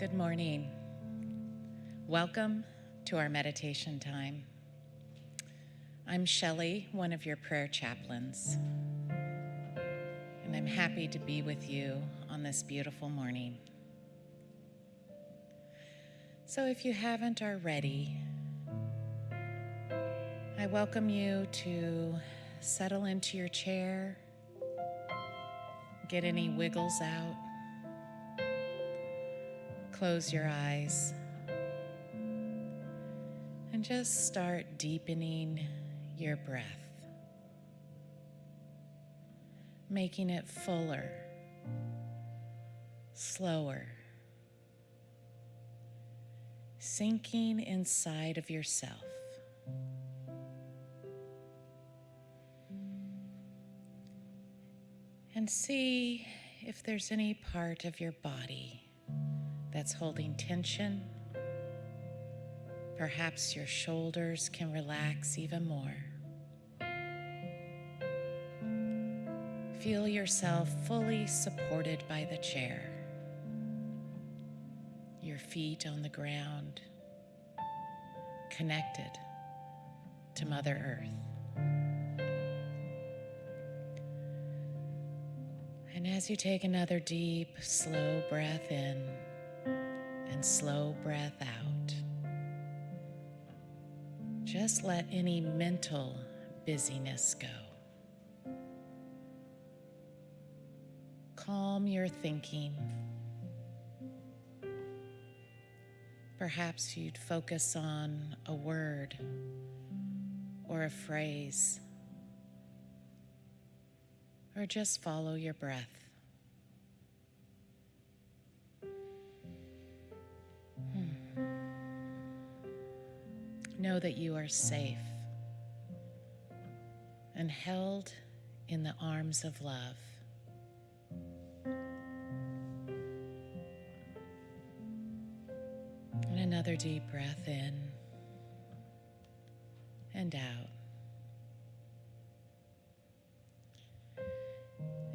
Good morning. Welcome to our meditation time. I'm Shelley, one of your prayer chaplains, and I'm happy to be with you on this beautiful morning. So if you haven't already, I welcome you to settle into your chair, get any wiggles out, close your eyes, and just start deepening your breath, making it fuller, slower, sinking inside of yourself. And see if there's any part of your body that's holding tension. Perhaps your shoulders can relax even more. Feel yourself fully supported by the chair, your feet on the ground, connected to Mother Earth. And as you take another deep, slow breath in and slow breath out, just let any mental busyness go. Calm your thinking. Perhaps you'd focus on a word or a phrase, or just follow your breath. Know that you are safe and held in the arms of love. And another deep breath in and out.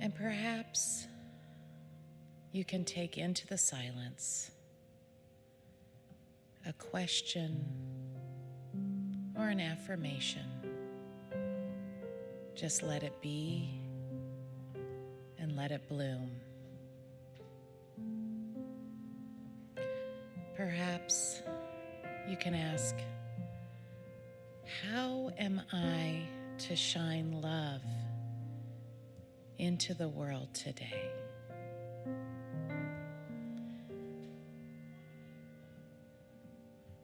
And perhaps you can take into the silence a question or an affirmation. Just let it be and let it bloom. Perhaps you can ask, how am I to shine love into the world today?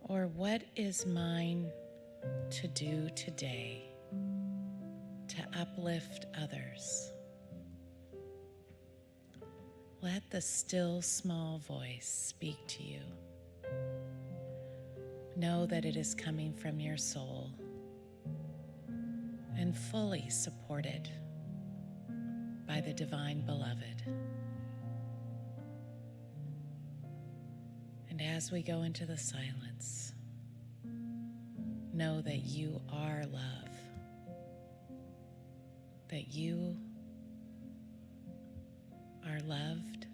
Or what is mine to do today to uplift others? Let the still small voice speak to you. Know that it is coming from your soul and fully supported by the Divine Beloved. And as we go into the silence, know that you are love, that you are loved,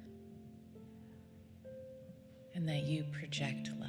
and that you project love.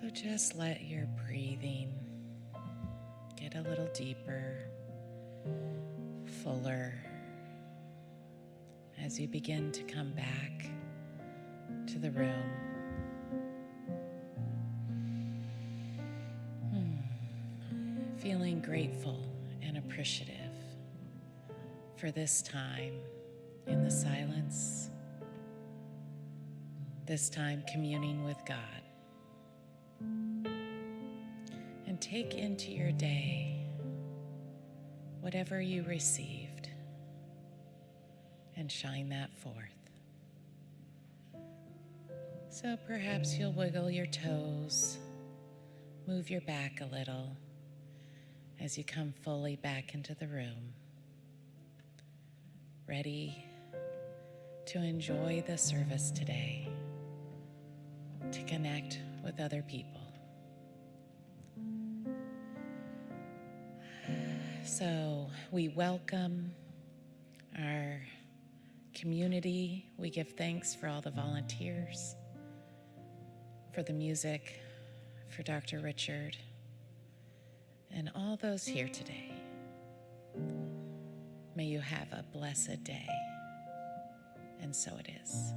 So just let your breathing get a little deeper, fuller, as you begin to come back to the room. Feeling grateful and appreciative for this time in the silence, this time communing with God. And take into your day whatever you received and shine that forth. So perhaps you'll wiggle your toes, move your back a little as you come fully back into the room, ready to enjoy the service today, to connect with other people. So we welcome our community. We give thanks for all the volunteers, for the music, for Dr. Richard, and all those here today. May you have a blessed day, and so it is.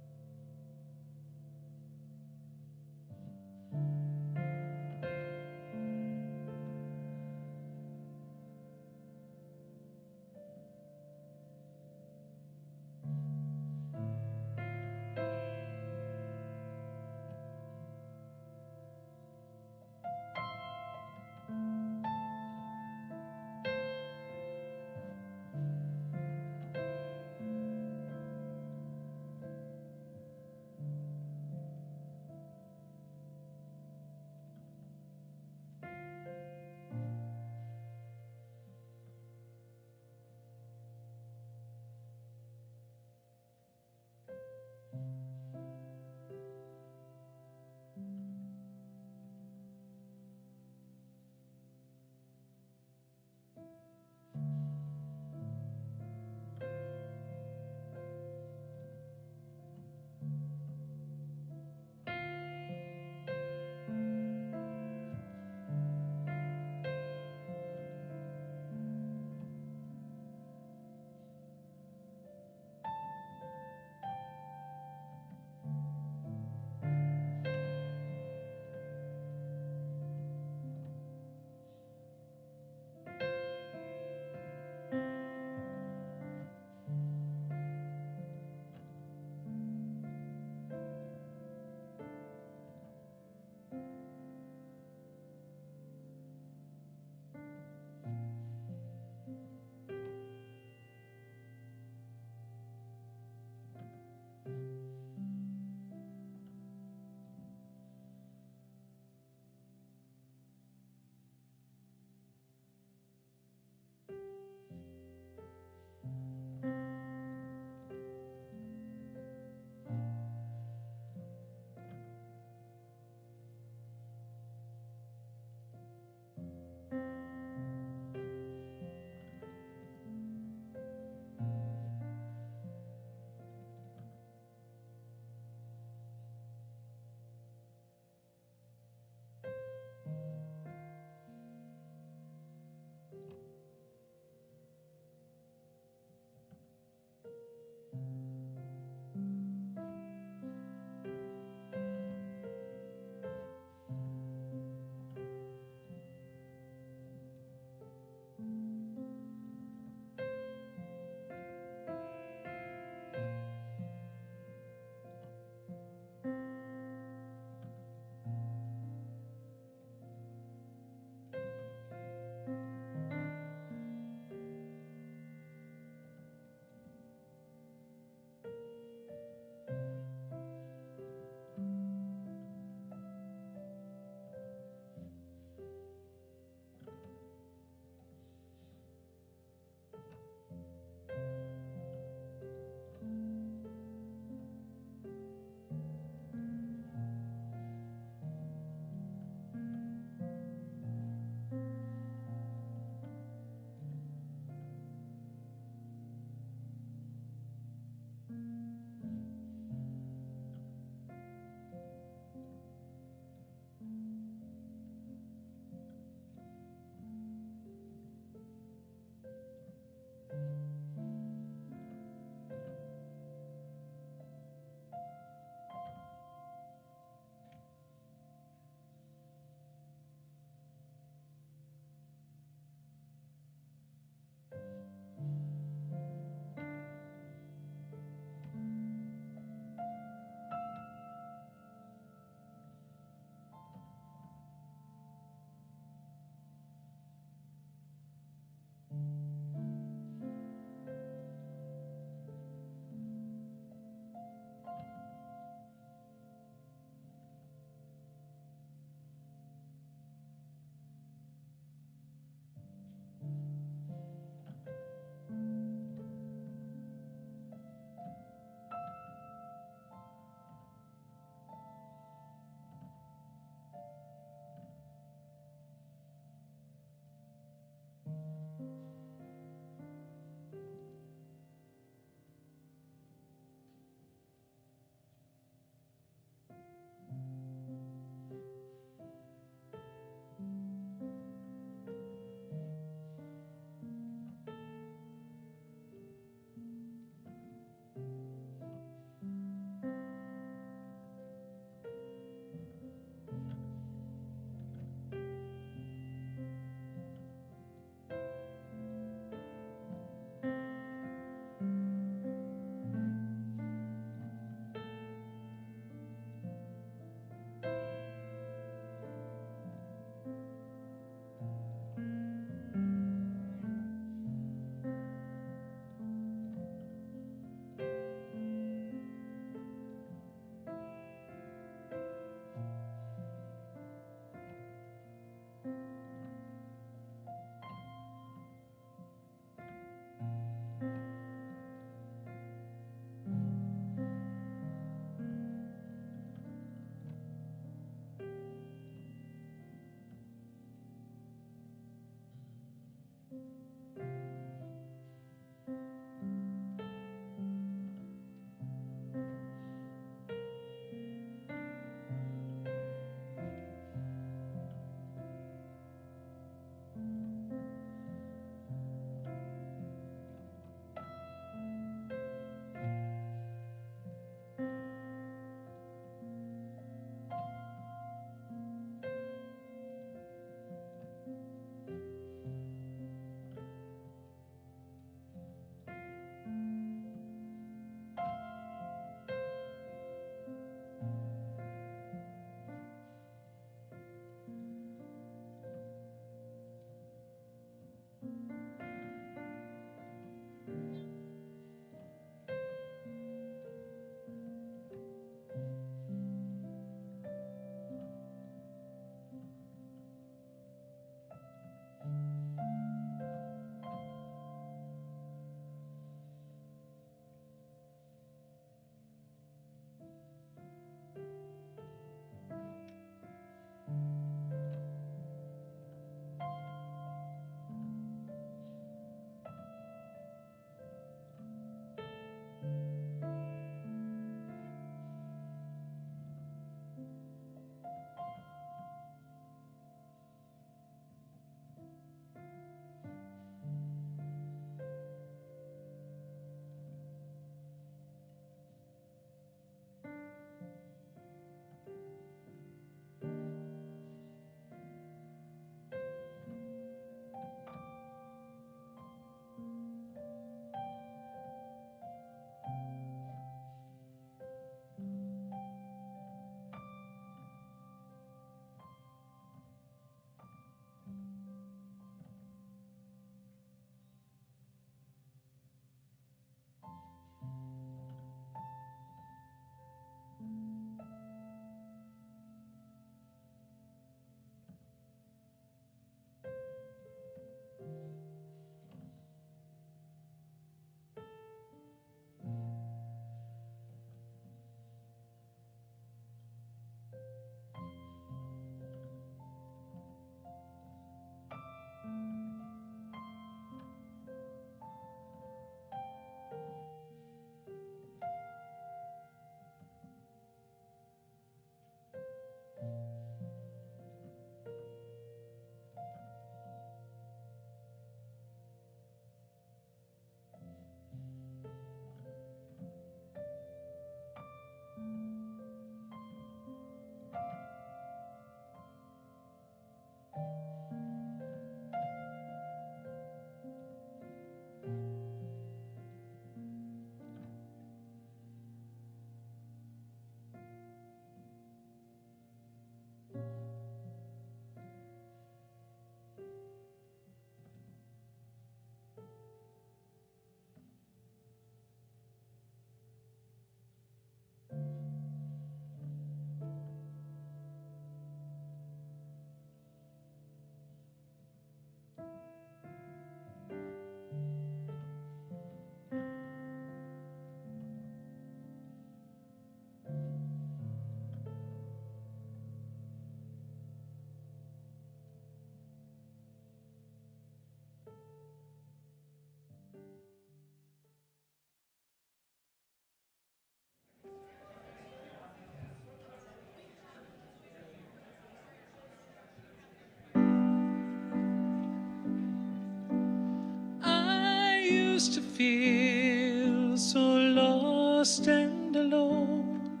used to feel so lost and alone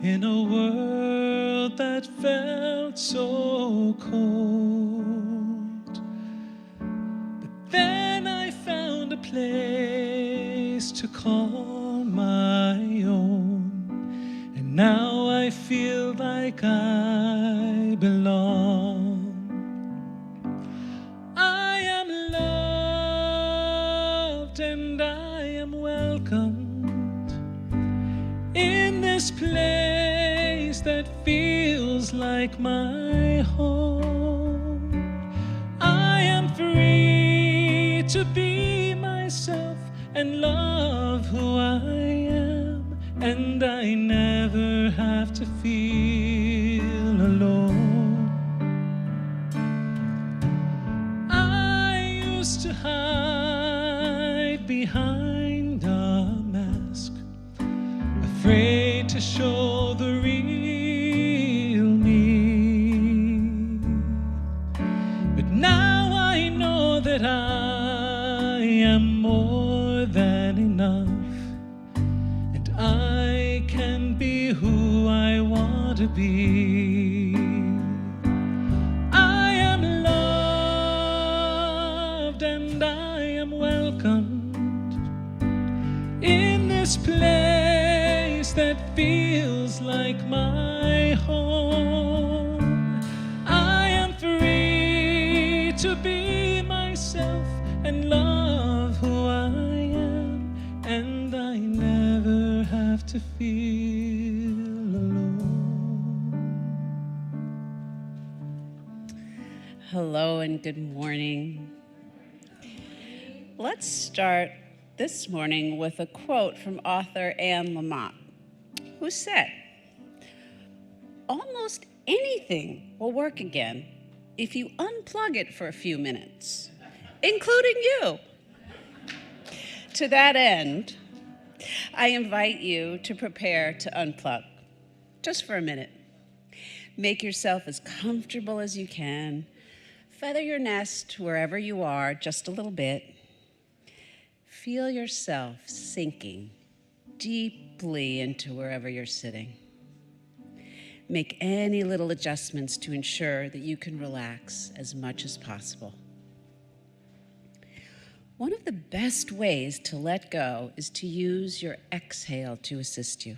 in a world that felt so cold. But then I found a place to call my own, and now I feel like I belong. I am loved and I am welcomed in this place that feels like my home. I am free to be myself and love who I am, and I never have to feel alone. I used to hide behind a mask, afraid to show the real me. But now I know that I am more than enough, and I can be who I want to be. I am loved and I am welcomed in this place that feels like my home. I am free to be myself and love who I am, and I never have to feel alone. Hello and good morning. Let's start this morning with a quote from author Anne Lamott, who said, "Almost anything will work again if you unplug it for a few minutes, including you." To that end, I invite you to prepare to unplug, just for a minute. Make yourself as comfortable as you can. Feather your nest wherever you are just a little bit. Feel yourself sinking deeply into wherever you're sitting. Make any little adjustments to ensure that you can relax as much as possible. One of the best ways to let go is to use your exhale to assist you.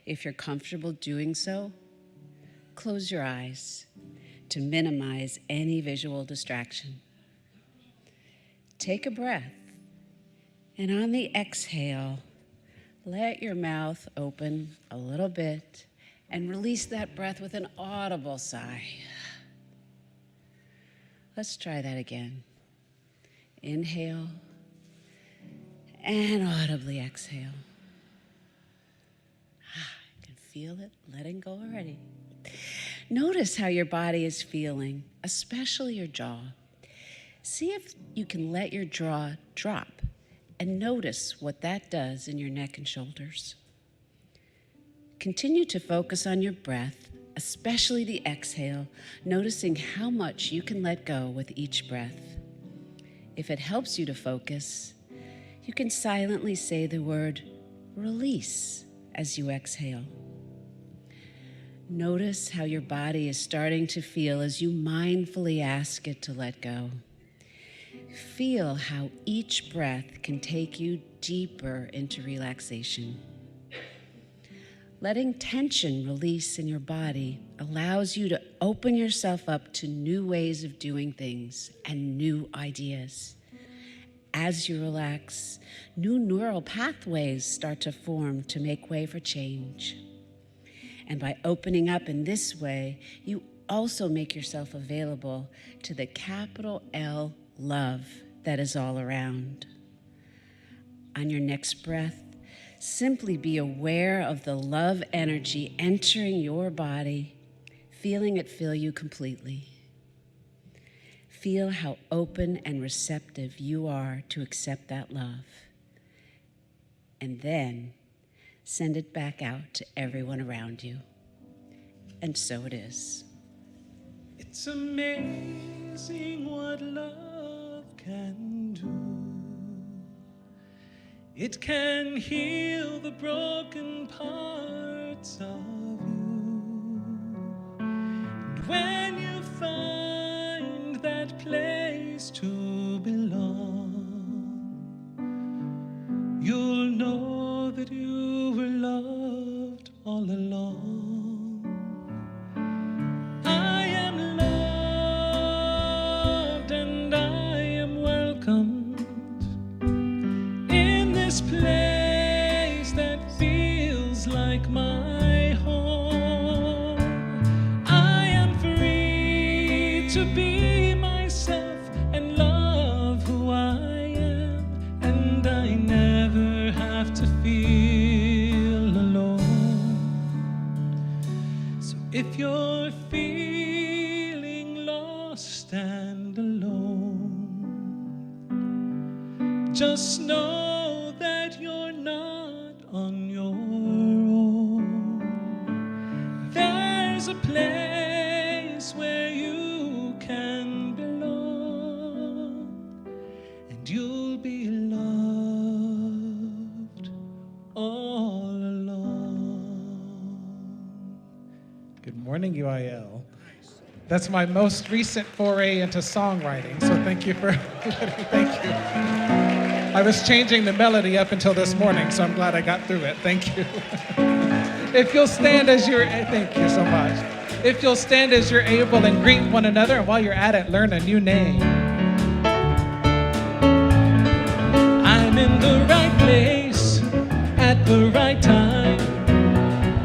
If you're comfortable doing so, close your eyes to minimize any visual distraction. Take a breath, and on the exhale, let your mouth open a little bit and release that breath with an audible sigh. Let's try that again. Inhale and audibly exhale. I can feel it letting go already. Notice how your body is feeling, especially your jaw. See if you can let your jaw drop and notice what that does in your neck and shoulders. Continue to focus on your breath, especially the exhale, noticing how much you can let go with each breath. If it helps you to focus, you can silently say the word release as you exhale. Notice how your body is starting to feel as you mindfully ask it to let go. Feel how each breath can take you deeper into relaxation. Letting tension release in your body allows you to open yourself up to new ways of doing things and new ideas. As you relax, new neural pathways start to form to make way for change. And by opening up in this way, you also make yourself available to the capital L love that is all around. On your next breath, simply be aware of the love energy entering your body, feeling it fill you completely. Feel how open and receptive you are to accept that love. And then send it back out to everyone around you. And so it is. It's amazing what love can do. It can heal the broken parts of you. And when you find that place to belong, you'll know that you were loved all along. I am loved and I am welcomed in this place that feels like my home. I am free to be myself and love who I am, and I never have to feel alone. So if you're feeling lost and alone, just know that you're not on your own. There's a place where you can belong, and you'll be loved all along. Good morning, UIL. That's my most recent foray into songwriting, so thank you for thank you. I was changing the melody up until this morning, so I'm glad I got through it. Thank you. If you'll stand as you're, thank you so much. If you'll stand as you're able and greet one another, and while you're at it, learn a new name. I'm in the right place at the right time.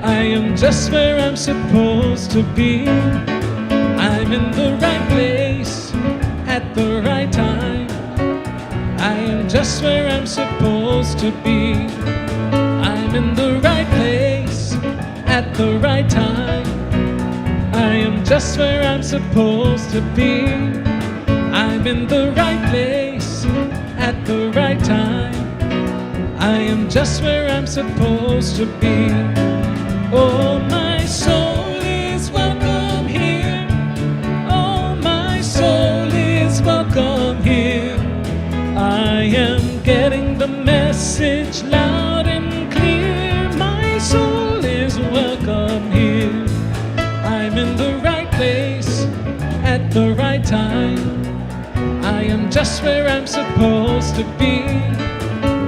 I am just where I'm supposed to be. I'm in the right place at the right time. I am just where I'm supposed to be. I'm in the right place at the right time. I am just where I'm supposed to be. I'm in the right place at the right time. I am just where I'm supposed to be. Oh, my soul is welcome here. Oh, my soul is welcome here. I am getting the message loud and clear. My soul is welcome here. I'm in the right place at the right time. I am just where I'm supposed to be.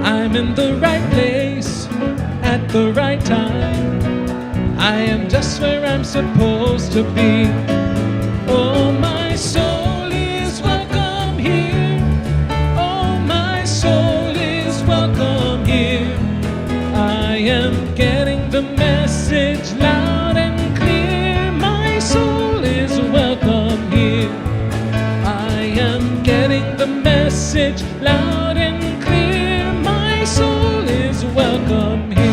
I'm in the right place at the right time. I am just where I'm supposed to be. Oh, my soul is welcome here. Oh, my soul is welcome here. I am getting the message loud and clear. My soul is welcome here. I am getting the message loud and clear. My soul is welcome here.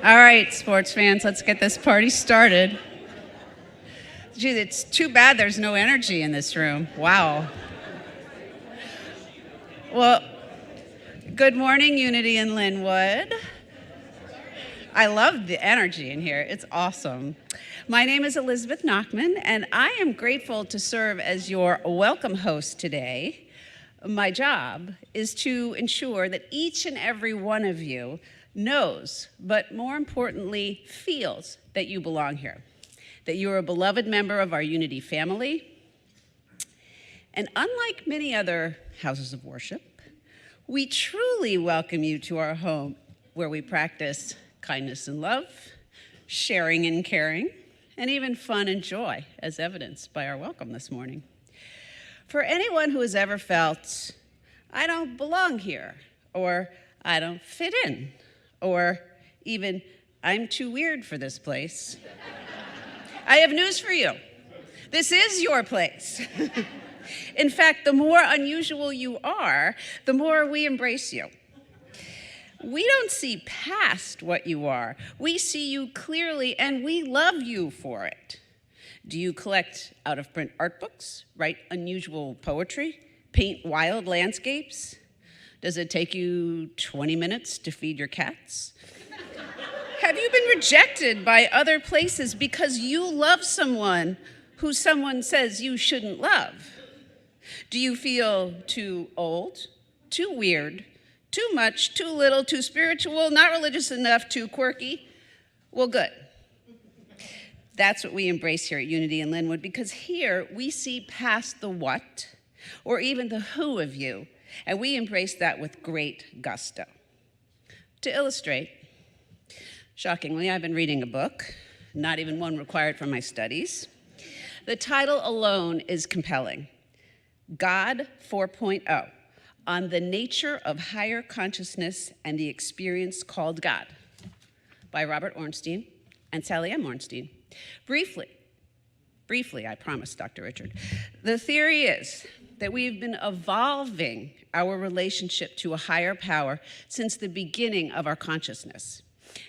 All right, sports fans, let's get this party started. Gee, it's too bad there's no energy in this room. Wow. Well, good morning, Unity in Lynnwood. I love the energy in here. It's awesome. My name is Elizabeth Nachman, and I am grateful to serve as your welcome host today. My job is to ensure that each and every one of you knows, but more importantly, feels that you belong here, that you are a beloved member of our Unity family. And unlike many other houses of worship, we truly welcome you to our home, where we practice kindness and love, sharing and caring, and even fun and joy, as evidenced by our welcome this morning. For anyone who has ever felt, I don't belong here, or I don't fit in, or even, I'm too weird for this place, I have news for you. This is your place. In fact, the more unusual you are, the more we embrace you. We don't see past what you are. We see you clearly, and we love you for it. Do you collect out-of-print art books, write unusual poetry, paint wild landscapes? Does it take you 20 minutes to feed your cats? Have you been rejected by other places because you love someone who someone says you shouldn't love? Do you feel too old, too weird, too much, too little, too spiritual, not religious enough, too quirky? Well, good. That's what we embrace here at Unity in Lynnwood, because here we see past the what or even the who of you, and we embrace that with great gusto. To illustrate, shockingly, I've been reading a book, not even one required for my studies. The title alone is compelling. God 4.0, on the nature of higher consciousness and the experience called God, by Robert Ornstein and Sally M. Ornstein. Briefly, I promise, Dr. Richard. The theory is that we've been evolving our relationship to a higher power since the beginning of our consciousness.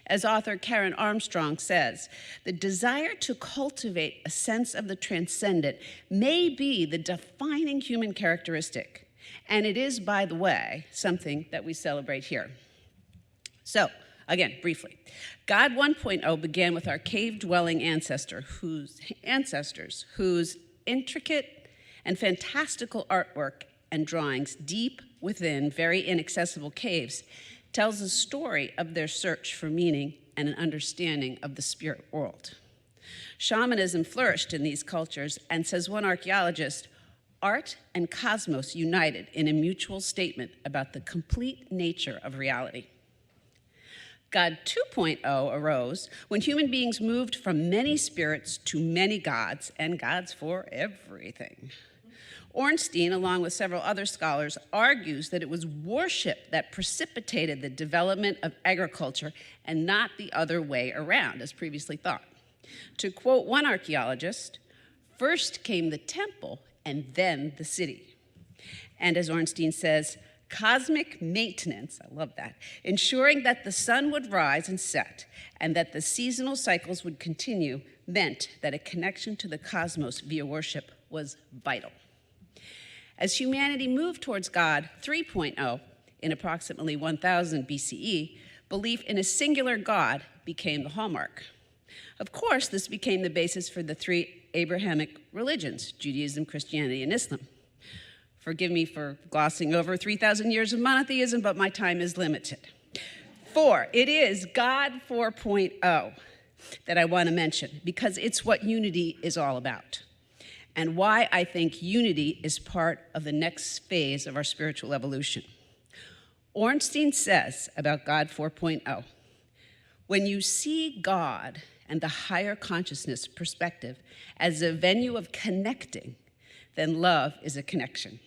As author Karen Armstrong says, the desire to cultivate a sense of the transcendent may be the defining human characteristic, and it is, by the way, something that we celebrate here. So, again, briefly, God 1.0 began with our cave-dwelling ancestors whose intricate and fantastical artwork and drawings deep within very inaccessible caves tells a story of their search for meaning and an understanding of the spirit world. Shamanism flourished in these cultures, and says one archaeologist, art and cosmos united in a mutual statement about the complete nature of reality. God 2.0 arose when human beings moved from many spirits to many gods, and gods for everything. Ornstein, along with several other scholars, argues that it was worship that precipitated the development of agriculture and not the other way around, as previously thought. To quote one archaeologist, first came the temple and then the city. And as Ornstein says, cosmic maintenance, I love that, ensuring that the sun would rise and set and that the seasonal cycles would continue, meant that a connection to the cosmos via worship was vital. As humanity moved towards God 3.0 in approximately 1000 BCE, belief in a singular God became the hallmark. Of course, this became the basis for the three Abrahamic religions, Judaism, Christianity, and Islam. Forgive me for glossing over 3,000 years of monotheism, but my time is limited. It is God 4.0 that I want to mention, because it's what unity is all about, and why I think unity is part of the next phase of our spiritual evolution. Ornstein says about God 4.0, when you see God and the higher consciousness perspective as a venue of connecting, then love is a connection.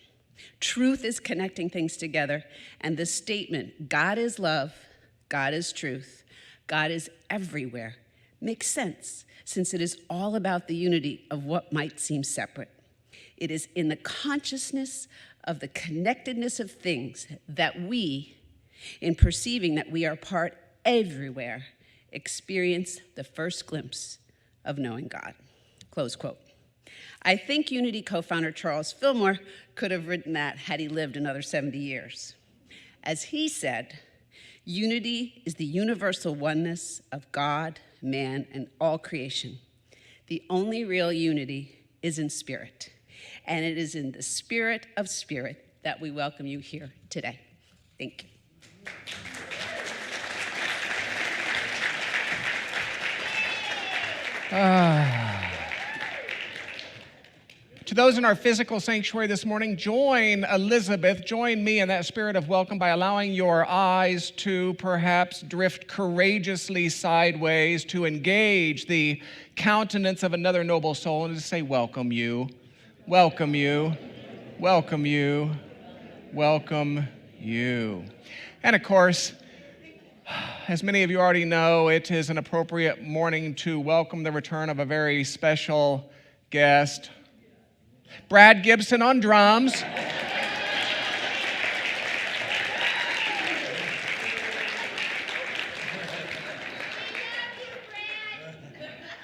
Truth is connecting things together, and the statement, God is love, God is truth, God is everywhere, makes sense, since it is all about the unity of what might seem separate. It is in the consciousness of the connectedness of things that we, in perceiving that we are part everywhere, experience the first glimpse of knowing God. Close quote. I think Unity co-founder Charles Fillmore could have written that had he lived another 70 years. As he said, unity is the universal oneness of God, man, and all creation. The only real unity is in spirit, and it is in the spirit of spirit that we welcome you here today. Thank you. To those in our physical sanctuary this morning, join Elizabeth, join me in that spirit of welcome by allowing your eyes to perhaps drift courageously sideways to engage the countenance of another noble soul and to say, welcome you, welcome you, welcome you, welcome you. And of course, as many of you already know, it is an appropriate morning to welcome the return of a very special guest, Brad Gibson on drums.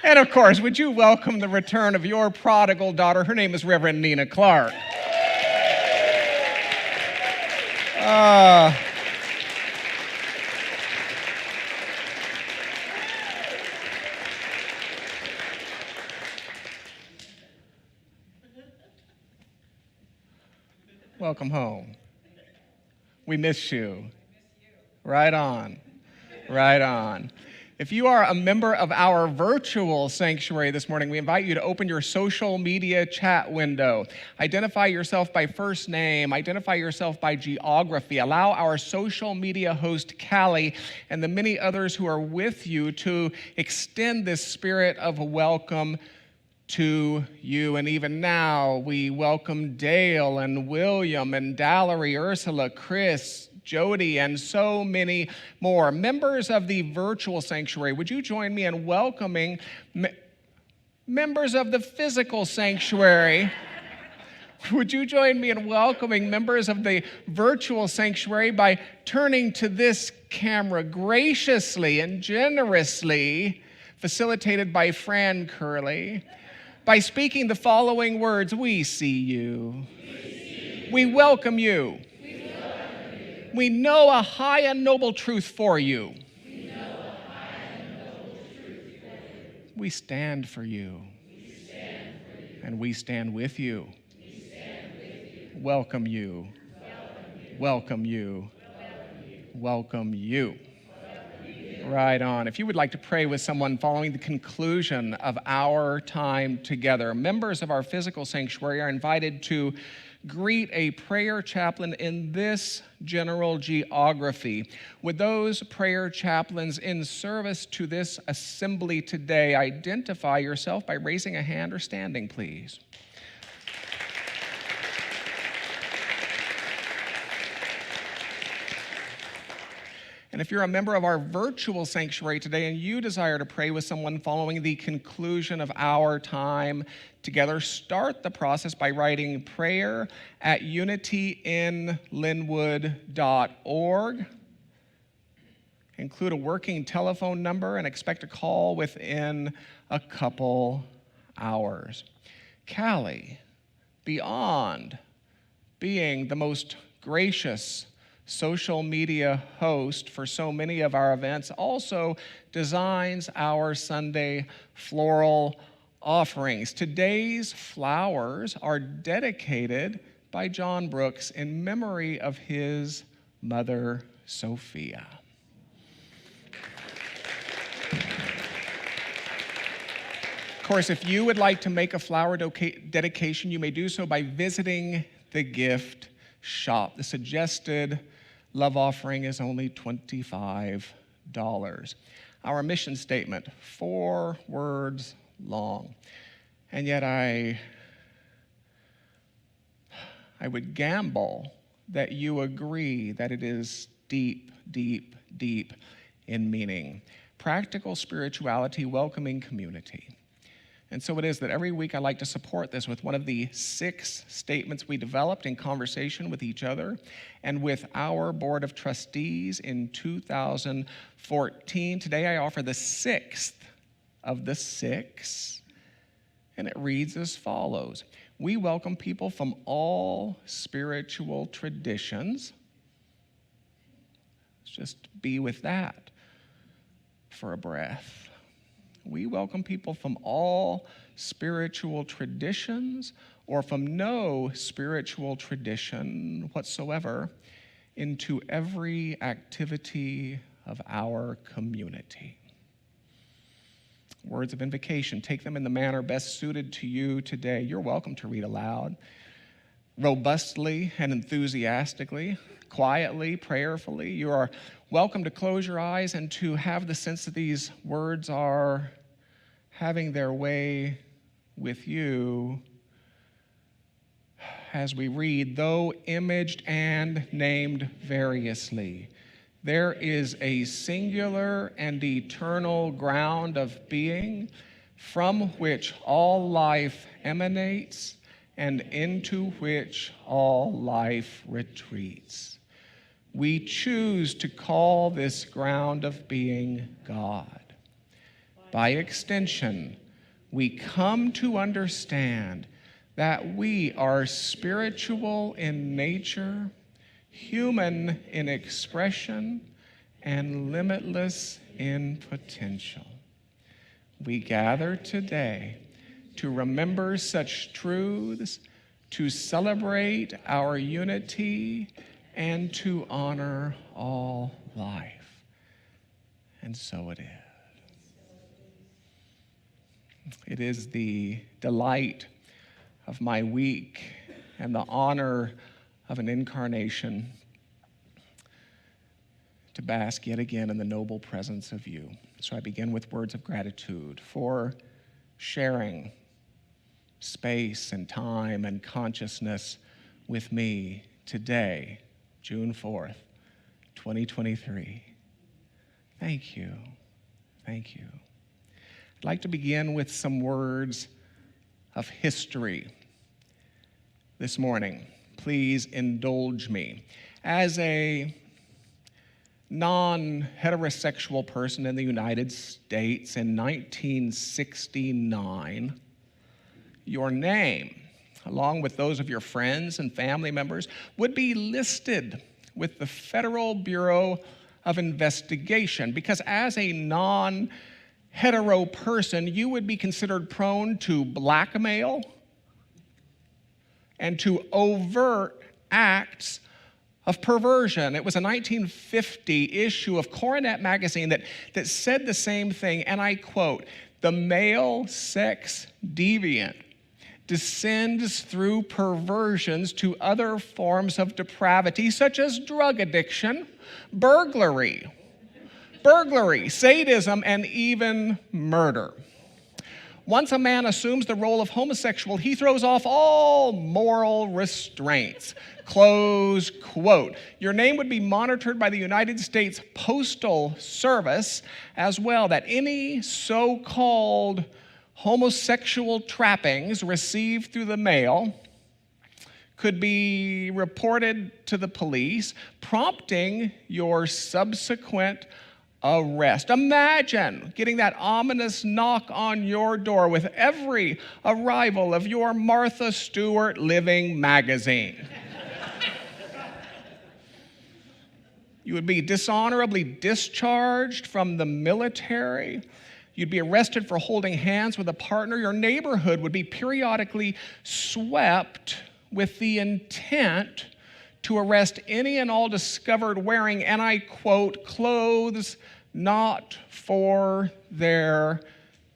And of course, would you welcome the return of your prodigal daughter? Her name is Reverend Nina Clark. Welcome home. We miss you. Right on. Right on. If you are a member of our virtual sanctuary this morning, we invite you to open your social media chat window. Identify yourself by first name. Identify yourself by geography. Allow our social media host, Callee, and the many others who are with you to extend this spirit of welcome to you. And even now, we welcome Dale and William and Dallery, Ursula, Chris, Jody, and so many more. Members of the virtual sanctuary, would you join me in welcoming members of the physical sanctuary? Would you join me in welcoming members of the virtual sanctuary by turning to this camera graciously and generously, facilitated by Fran Curley, by speaking the following words: we see you. We welcome you. We know a high and noble truth for you. We stand for you. And we stand with you. Welcome you. Welcome you. Welcome you. Right on. If you would like to pray with someone following the conclusion of our time together, members of our physical sanctuary are invited to greet a prayer chaplain in this general geography. Would those prayer chaplains in service to this assembly today identify yourself by raising a hand or standing, please? And if you're a member of our virtual sanctuary today and you desire to pray with someone following the conclusion of our time together, start the process by writing prayer at unityinlynnwood.org. Include a working telephone number and expect a call within a couple hours. Callee, beyond being the most gracious social media host for so many of our events, also designs our Sunday floral offerings. Today's flowers are dedicated by John Brooks in memory of his mother, Sophia. Of course, if you would like to make a flower dedication, you may do so by visiting the gift shop. The suggested love offering is only $25. Our mission statement, 4 words long. And yet I would gamble that you agree that it is deep, deep, deep in meaning. Practical spirituality, welcoming community. And so it is that every week I like to support this with one of the 6 statements we developed in conversation with each other and with our board of trustees in 2014. Today I offer the 6th of the 6, and it reads as follows. We welcome people from all spiritual traditions. Let's just be with that for a breath. We welcome people from all spiritual traditions or from no spiritual tradition whatsoever into every activity of our community. Words of invocation, take them in the manner best suited to you today. You're welcome to read aloud, robustly and enthusiastically, quietly, prayerfully. You are welcome to close your eyes and to have the sense that these words are having their way with you as we read, though imaged and named variously, there is a singular and eternal ground of being from which all life emanates and into which all life retreats. We choose to call this ground of being God. By extension, we come to understand that we are spiritual in nature, human in expression, and limitless in potential. We gather today to remember such truths, to celebrate our unity and to honor all life. And so it is. It is the delight of my week and the honor of an incarnation to bask yet again in the noble presence of you. So I begin with words of gratitude for sharing space and time and consciousness with me today, June 4th, 2023. Thank you. Thank you. I'd like to begin with some words of history this morning. Please indulge me. As a non-heterosexual person in the United States in 1969, your name, along with those of your friends and family members, would be listed with the Federal Bureau of Investigation because as a non-hetero person, you would be considered prone to blackmail and to overt acts of perversion. It was a 1950 issue of Coronet magazine that said the same thing, and I quote, "The male sex deviant descends through perversions to other forms of depravity, such as drug addiction, burglary, sadism, and even murder. Once a man assumes the role of homosexual, he throws off all moral restraints." Close quote. Your name would be monitored by the United States Postal Service as well, that any so-called homosexual trappings received through the mail could be reported to the police, prompting your subsequent arrest. Imagine getting that ominous knock on your door with every arrival of your Martha Stewart Living magazine. You would be dishonorably discharged from the military. You'd be arrested for holding hands with a partner. Your neighborhood would be periodically swept with the intent to arrest any and all discovered wearing, and I quote, "clothes not for their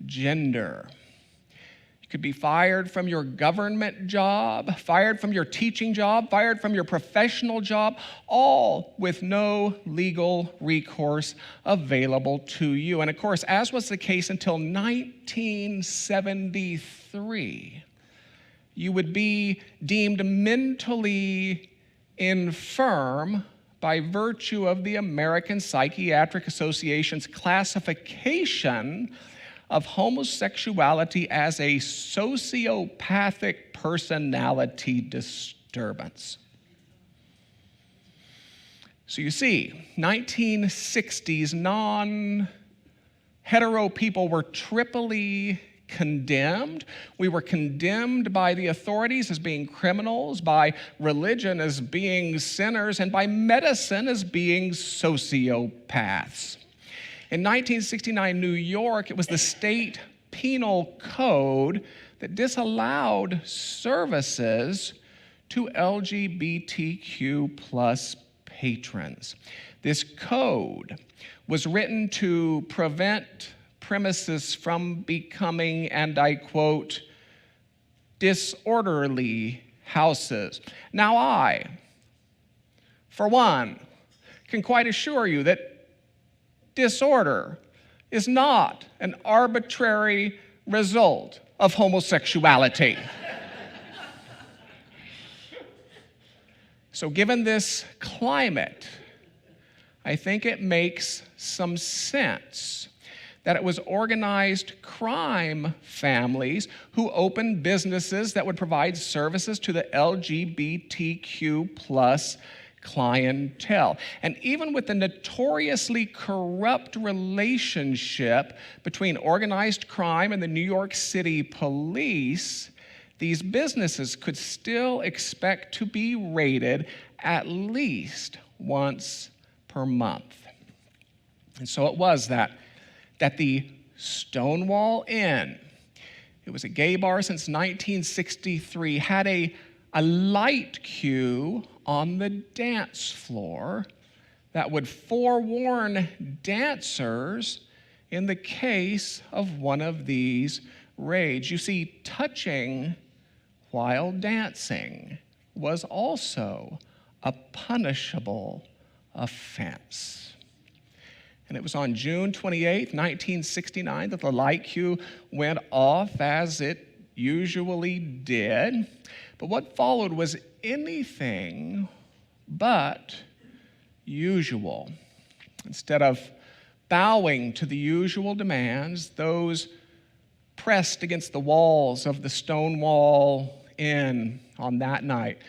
gender." You could be fired from your government job, fired from your teaching job, fired from your professional job, all with no legal recourse available to you. And of course, as was the case until 1973, you would be deemed mentally infirm by virtue of the American Psychiatric Association's classification of homosexuality as a sociopathic personality disturbance. So you see, 1960s non-hetero people were triply condemned. We were condemned by the authorities as being criminals, by religion as being sinners, and by medicine as being sociopaths. In 1969 New York, it was the state penal code that disallowed services to LGBTQ plus patrons. This code was written to prevent premises from becoming, and I quote, disorderly houses. Now I, for one, can quite assure you that disorder is not an arbitrary result of homosexuality. So given this climate, I think it makes some sense that it was organized crime families who opened businesses that would provide services to the LGBTQ plus clientele. And even with the notoriously corrupt relationship between organized crime and the New York City police, these businesses could still expect to be raided at least once per month. And so it was that the Stonewall Inn, it was a gay bar since 1963, had a a light cue on the dance floor that would forewarn dancers in the case of one of these raids. You see, touching while dancing was also a punishable offense. And it was on June 28, 1969, that the light cue went off, as it usually did. But what followed was anything but usual. Instead of bowing to the usual demands, those pressed against the walls of the Stonewall Inn on that night,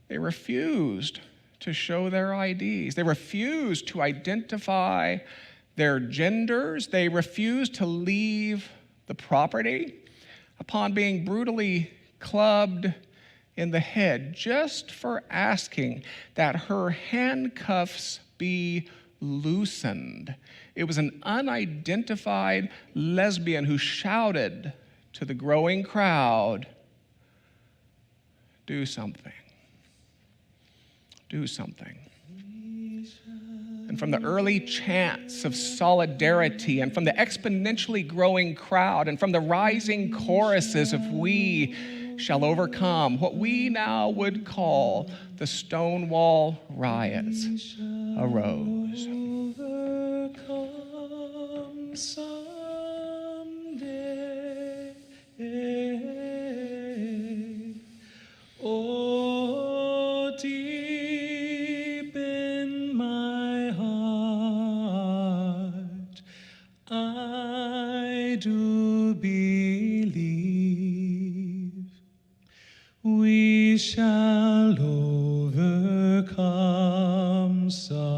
they refused to show their IDs. They refused to identify their genders. They refused to leave the property upon being brutally clubbed in the head just for asking that her handcuffs be loosened. It was an unidentified lesbian who shouted to the growing crowd, "Do something. Do something." And from the early chants of solidarity, and from the exponentially growing crowd, and from the rising choruses of "We shall overcome," what we now would call the Stonewall riots arose. Overcome someday. Oh, deep in my heart, I do believe we shall overcome someday.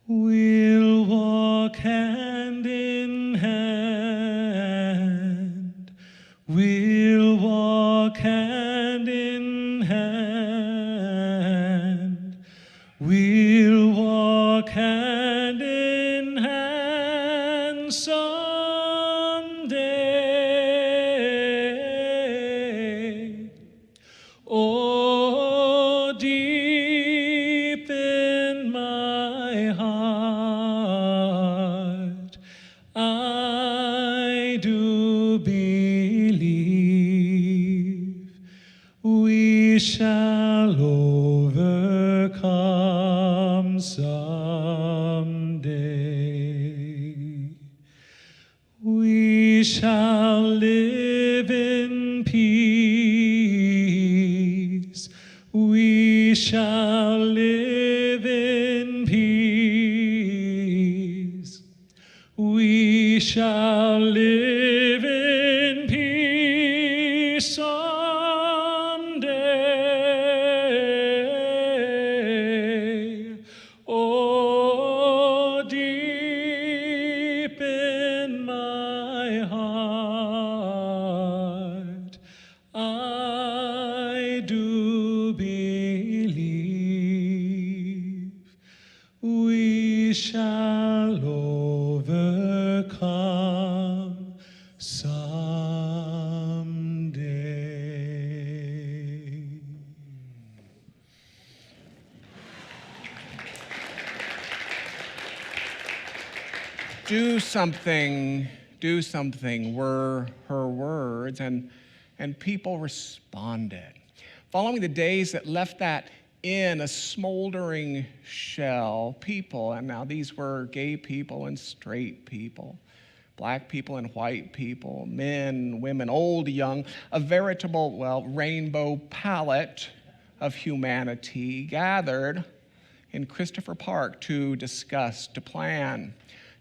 We'll walk hand in hand. We'll walk hand in hand. We'll walk hand in hand someday. Oh, deep in my heart, I do believe we shall overcome someday. We shall live in peace. We shall live in peace. We shall live in peace someday. Oh, deep in my heart, I do believe we shall overcome someday. Do something were her words, and people responded. Following the days that left that inn a smoldering shell, people, and now these were gay people and straight people, black people and white people, men, women, old, young, a veritable, rainbow palette of humanity gathered in Christopher Park to discuss, to plan,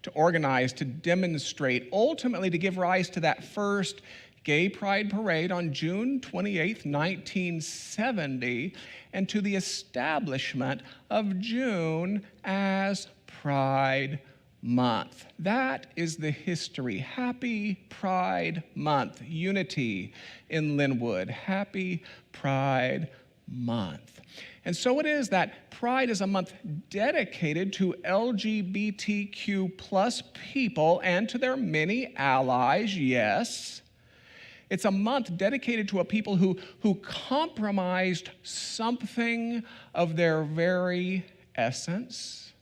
to organize, to demonstrate, ultimately to give rise to that first Gay Pride Parade on June 28, 1970, and to the establishment of June as Pride Month. That is the history. Happy Pride Month. Unity in Lynnwood. Happy Pride Month. And so it is that Pride is a month dedicated to LGBTQ plus people and to their many allies, yes. It's a month dedicated to a people who compromised something of their very essence,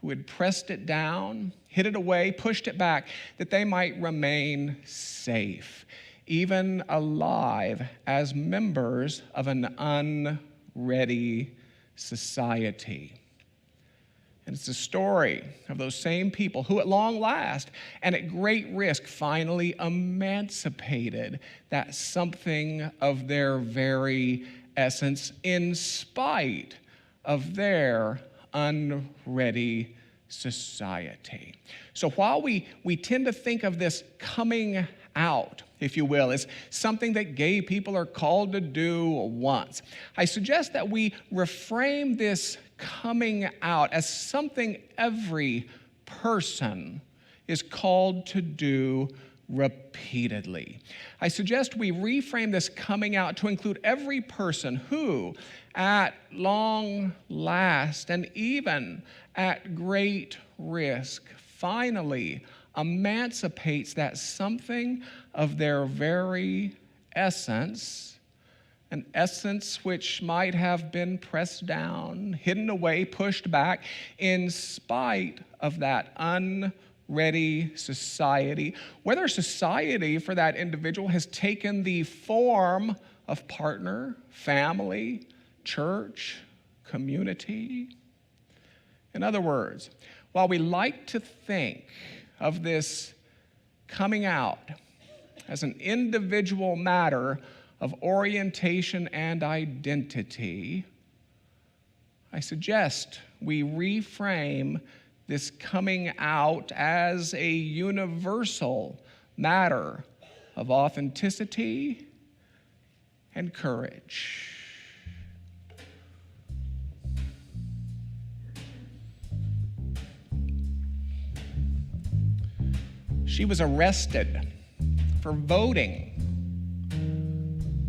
who had pressed it down, hid it away, pushed it back, that they might remain safe, even alive as members of an unready society. And it's a story of those same people who at long last and at great risk finally emancipated that something of their very essence in spite of their unready society. So while we tend to think of this coming out, if you will, as something that gay people are called to do once, I suggest that we reframe this coming out as something every person is called to do repeatedly. I suggest we reframe this coming out to include every person who, at long last and even at great risk, finally emancipates that something of their very essence, an essence which might have been pressed down, hidden away, pushed back, in spite of that unready society. Whether society for that individual has taken the form of partner, family, church, community. In other words, while we like to think of this coming out as an individual matter of orientation and identity, I suggest we reframe this coming out as a universal matter of authenticity and courage. She was arrested for voting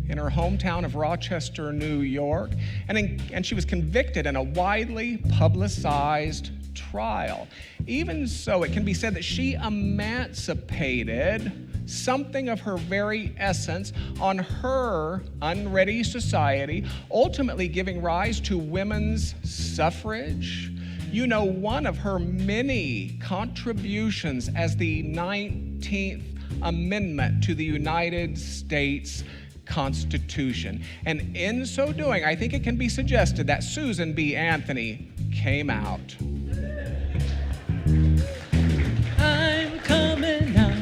in her hometown of Rochester, New York, and she was convicted in a widely publicized trial. Even so, it can be said that she emancipated something of her very essence on her unready society, ultimately giving rise to women's suffrage. You know, one of her many contributions as the 19th Amendment to the United States Constitution. And in so doing, I think it can be suggested that Susan B. Anthony came out. I'm coming out.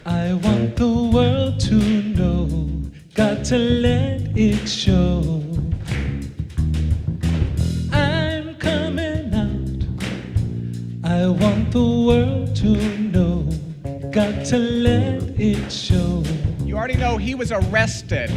I want the world to know. Got to let it show. I'm coming out. I want the world to know. Got to let it show. You already know he was arrested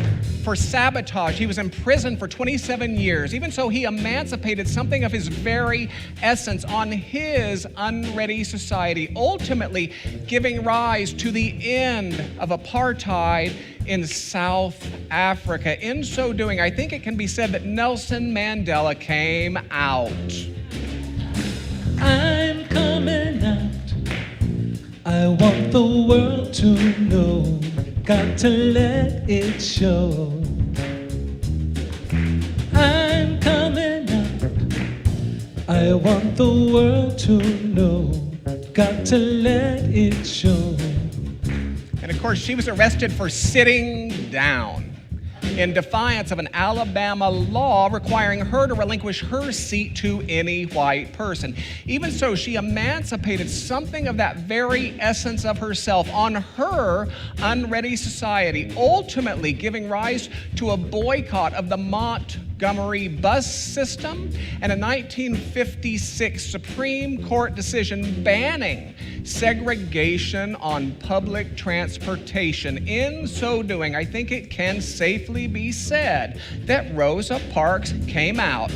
for sabotage. He was imprisoned for 27 years. Even so, he emancipated something of his very essence on his unready society, ultimately giving rise to the end of apartheid in South Africa. In so doing, I think it can be said that Nelson Mandela came out. I'm coming out. I want the world to know. Got to let it show. I'm coming out. I want the world to know. Got to let it show. And of course, she was arrested for sitting down in defiance of an Alabama law requiring her to relinquish her seat to any white person. Even so, she emancipated something of that very essence of herself on her unready society, ultimately giving rise to a boycott of the Montgomery bus system and a 1956 Supreme Court decision banning segregation on public transportation. In so doing, I think it can safely be said that Rosa Parks came out.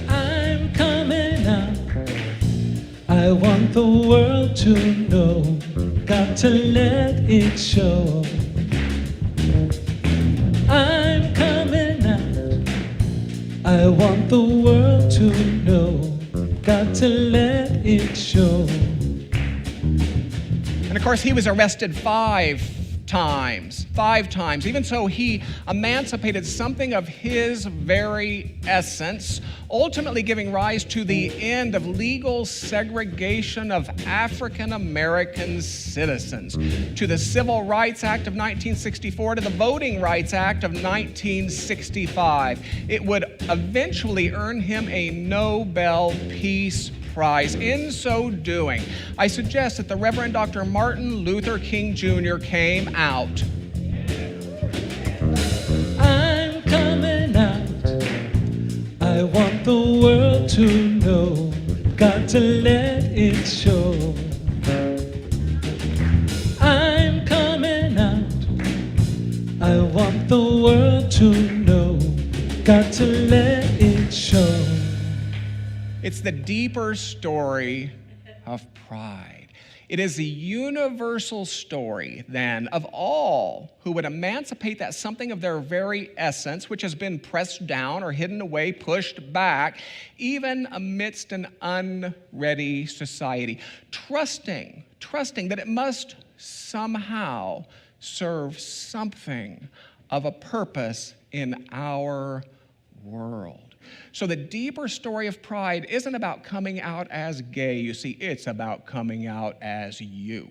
I'm coming out. I want the world to know. Got to let it show. I'm coming out. I want the world to know. Got to let it show. And of course, he was arrested 5 times, 5 times. Even so, he emancipated something of his very essence, ultimately giving rise to the end of legal segregation of African American citizens, to the Civil Rights Act of 1964, to the Voting Rights Act of 1965. It would eventually earn him a Nobel Peace Prize. In so doing, I suggest that the Reverend Dr. Martin Luther King Jr. came out. I'm coming out. I want the world to know. Got to let it show. I'm coming out. I want the world to know. Got to let it show. It's the deeper story of pride. It is the universal story, then, of all who would emancipate that something of their very essence, which has been pressed down or hidden away, pushed back, even amidst an unready society, trusting that it must somehow serve something of a purpose in our world. So the deeper story of pride isn't about coming out as gay, you see, it's about coming out as you.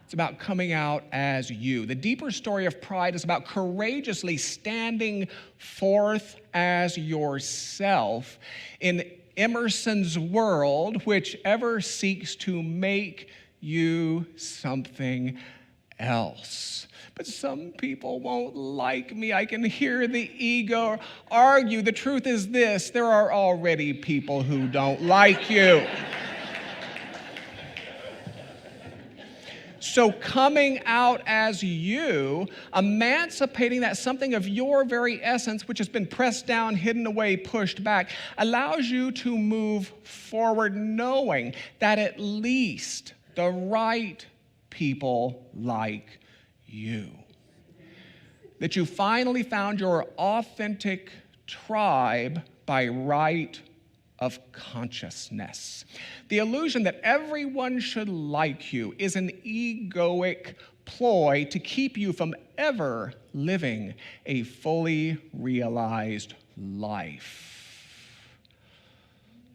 It's about coming out as you. The deeper story of pride is about courageously standing forth as yourself in Emerson's world, which ever seeks to make you something else. But some people won't like me. I can hear the ego argue. The truth is this: there are already people who don't like you. So coming out as you, emancipating that something of your very essence, which has been pressed down, hidden away, pushed back, allows you to move forward knowing that at least the right people like you. That you finally found your authentic tribe by right of consciousness. The illusion that everyone should like you is an egoic ploy to keep you from ever living a fully realized life.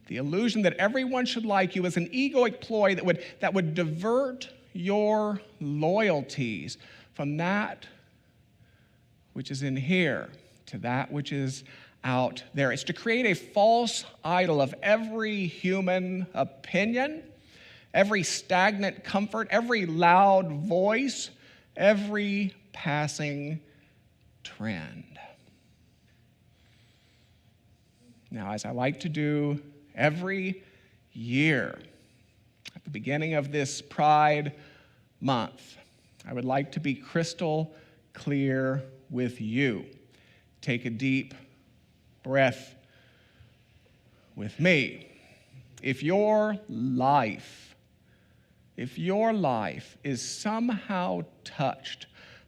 The illusion that everyone should like you is an egoic ploy that would divert your loyalties from that which is in here to that which is out there. It's to create a false idol of every human opinion, every stagnant comfort, every loud voice, every passing trend. Now, as I like to do every year, at the beginning of this Pride Month, I would like to be crystal clear with you. Take a deep breath with me. If your life is somehow touched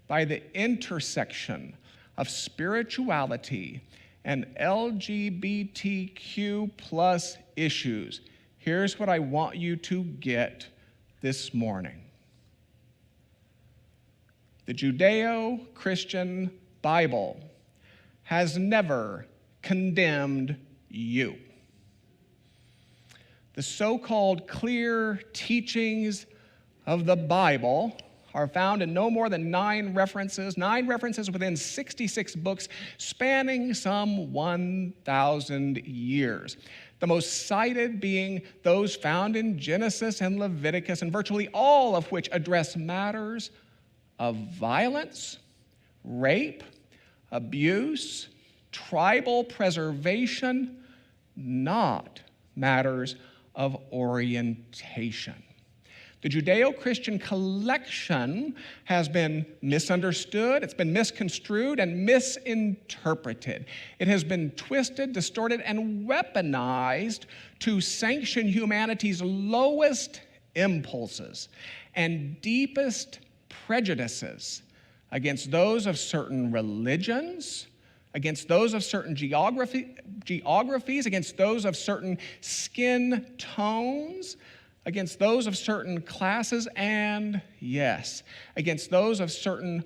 by the intersection of spirituality and LGBTQ plus issues, here's what I want you to get this morning. The Judeo-Christian Bible has never condemned you. The so-called clear teachings of the Bible are found in no more than 9 references within 66 books spanning some 1,000 years. The most cited being those found in Genesis and Leviticus, and virtually all of which address matters of violence, rape, abuse, tribal preservation, not matters of orientation. The Judeo-Christian collection has been misunderstood, it's been misconstrued and misinterpreted. It has been twisted, distorted, and weaponized to sanction humanity's lowest impulses and deepest prejudices against those of certain religions, against those of certain geographies, against those of certain skin tones, against those of certain classes, and yes, against those of certain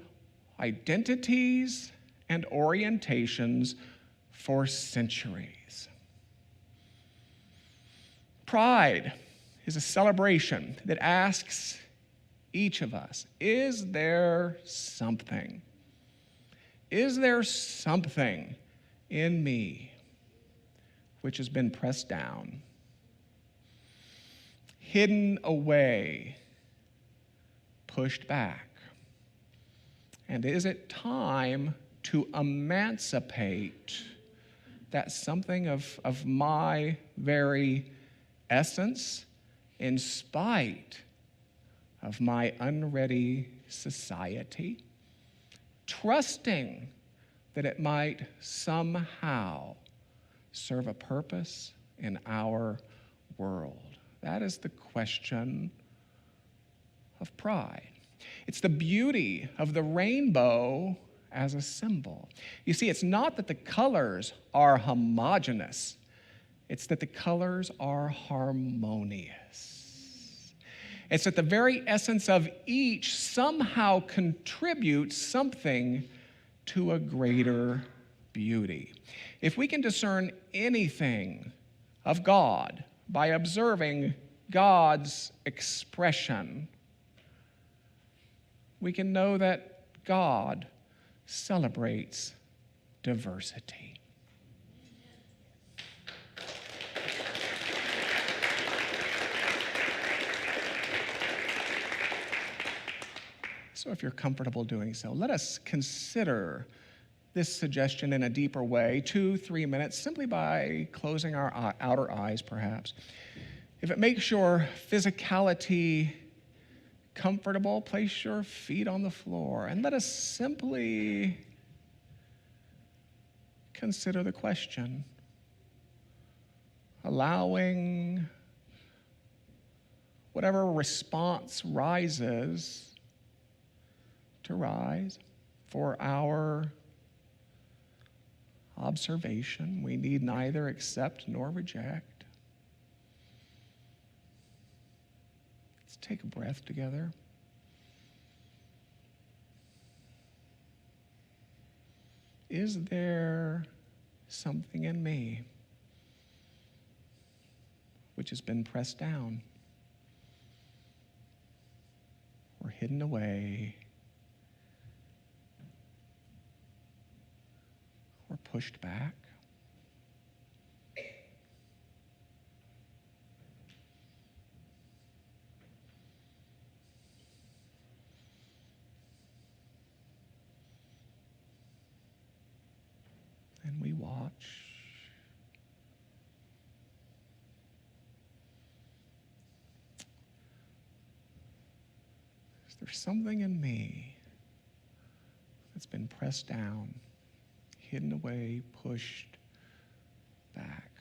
identities and orientations for centuries. Pride is a celebration that asks each of us, is there something? Is there something in me which has been pressed down, hidden away, pushed back? And is it time to emancipate that something of my very essence in spite of my unready society, trusting that it might somehow serve a purpose in our world? That is the question of pride. It's the beauty of the rainbow as a symbol. You see, it's not that the colors are homogeneous, it's that the colors are harmonious. It's that the very essence of each somehow contributes something to a greater beauty. If we can discern anything of God by observing God's expression, we can know that God celebrates diversity. So if you're comfortable doing so, let us consider this suggestion in a deeper way, 2-3 minutes, simply by closing our outer eyes, perhaps. If it makes your physicality comfortable, place your feet on the floor and let us simply consider the question, allowing whatever response rises to rise for our observation. We need neither accept nor reject. Let's take a breath together. Is there something in me which has been pressed down or hidden away or pushed back? And we watch. Is there something in me that's been pressed down, hidden away, pushed back?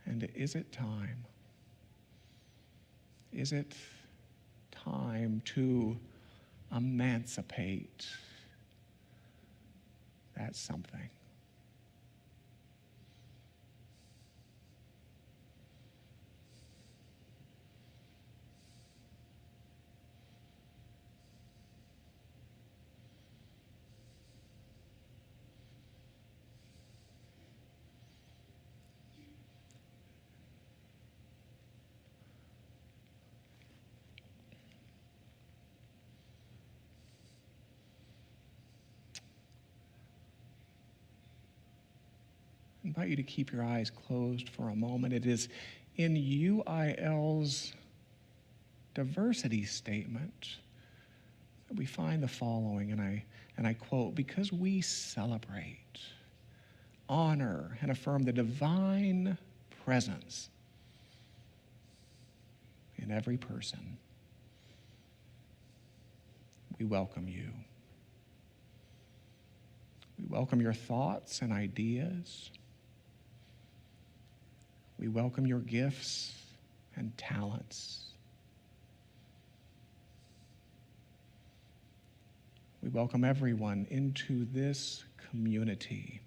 And is it time? Is it time to emancipate that something? I invite you to keep your eyes closed for a moment. It is in UIL's diversity statement that we find the following, and I quote, "Because we celebrate, honor, and affirm the divine presence in every person, we welcome you. We welcome your thoughts and ideas. We welcome your gifts and talents. We welcome everyone into this community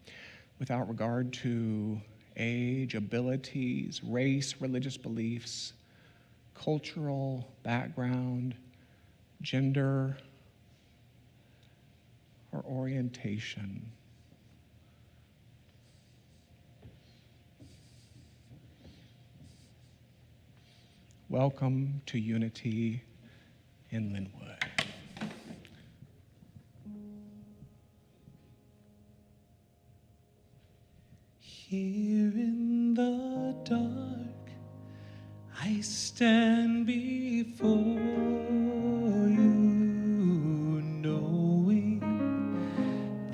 without regard to age, abilities, race, religious beliefs, cultural background, gender, or orientation. Welcome to Unity in Lynnwood. Here in the dark, I stand before you, knowing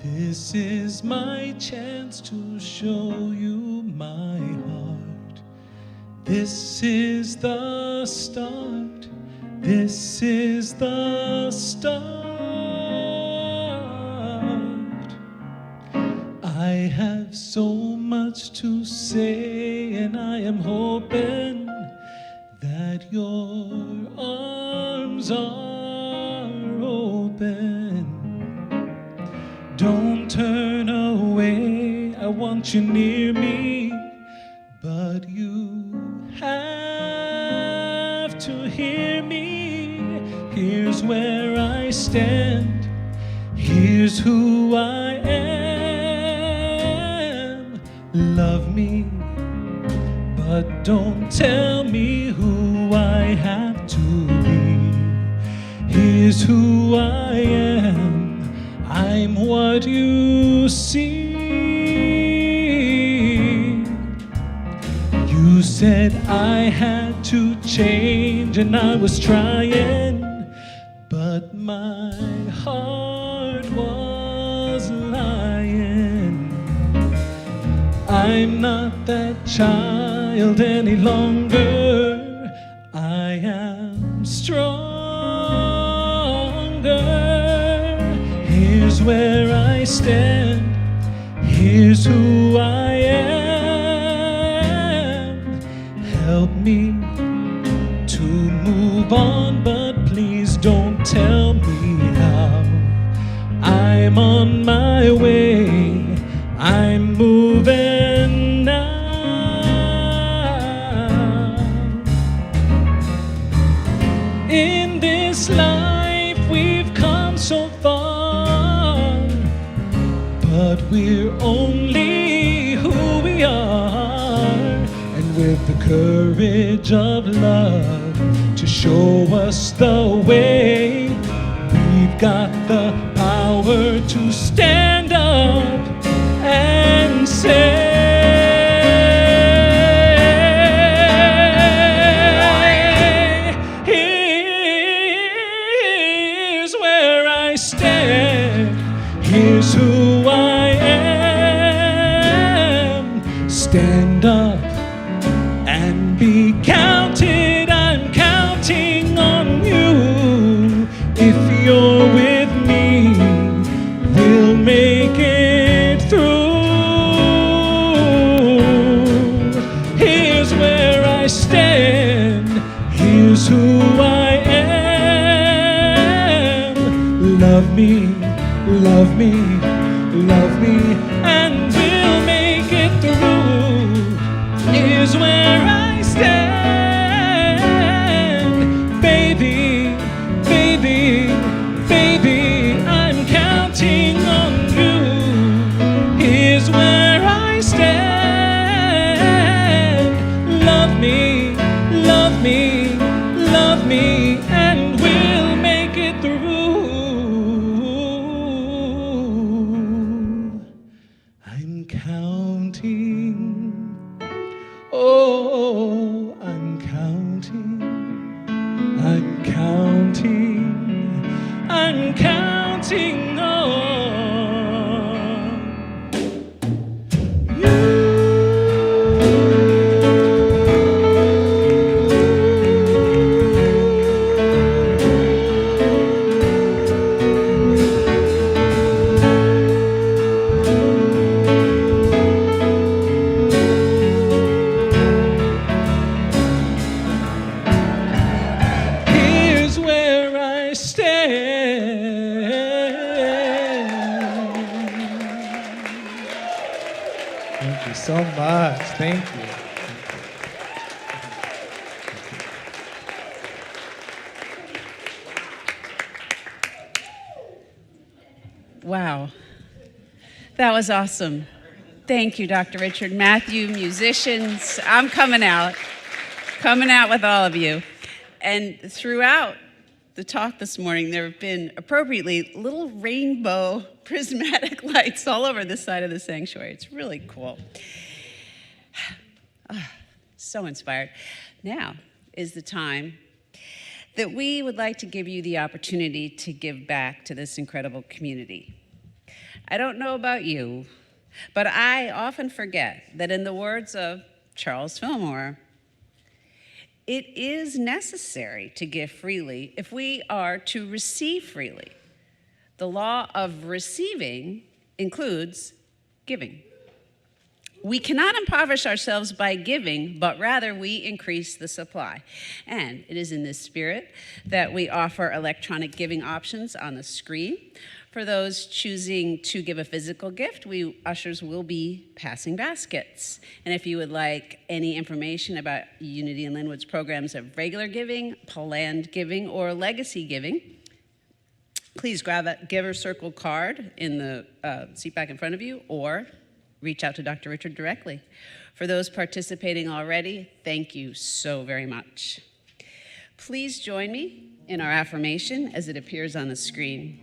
this is my chance to show you my heart. This is the start. This is the start. I have so much to say, and I am hoping that your arms are open. Don't turn away, I want you near me, but you have to hear me. Here's where I stand, here's who I am. Love me, but don't tell me who I have to be. Here's who I am, I'm what you see. You said I had to change, and I was trying, but my heart was lying. I'm not that child any longer. I am stronger. Here's where I stand. Here's who I am. Help me to move on, but please don't tell me how. I'm on my way. I'm moving now. In this life we've come so far, but we're only who we are. And with the courage of love to show us the way, we've got the power to stand up and say, here's where I stand, here's who I am. Stand up and be counted, I'm counting on you. If you're with me, we'll make it through. Here's where I stand, here's who I am. Love me, love me, love me, and we'll make it through. Here's where I stand, baby, baby, baby, I'm counting on you. Here's where I stand. Love me, love me, love me, and we'll make it through. I'm counting, oh, Thank you so much. Thank you. Wow. That was awesome. Thank you, Dr. Richard. Matthew, musicians, I'm coming out with all of you. And throughout the talk this morning, there have been appropriately little rainbow prismatic lights all over this side of the sanctuary. It's really cool. So inspired. Now is the time that we would like to give you the opportunity to give back to this incredible community. I don't know about you, but I often forget that in the words of Charles Fillmore, it is necessary to give freely if we are to receive freely. The law of receiving includes giving. We cannot impoverish ourselves by giving, but rather we increase the supply. And it is in this spirit that we offer electronic giving options on the screen. For those choosing to give a physical gift, we ushers will be passing baskets. And if you would like any information about Unity in Lynnwood's programs of regular giving, planned giving, or legacy giving, please grab a Giver Circle card in the seat back in front of you, or reach out to Dr. Richard directly. For those participating already, thank you so very much. Please join me in our affirmation as it appears on the screen.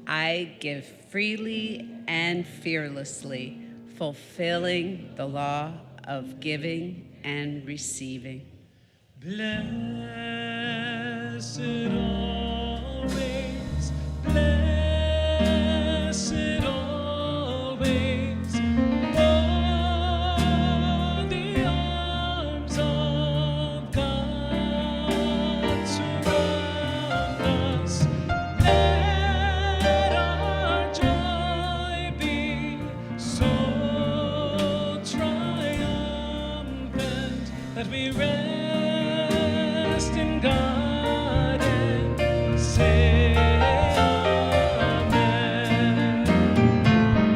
I give freely and fearlessly, fulfilling the law of giving and receiving. Blessed always, blessed always, oh, the arms of God surround us. Let our joy be so triumphant that we rest in God and say amen.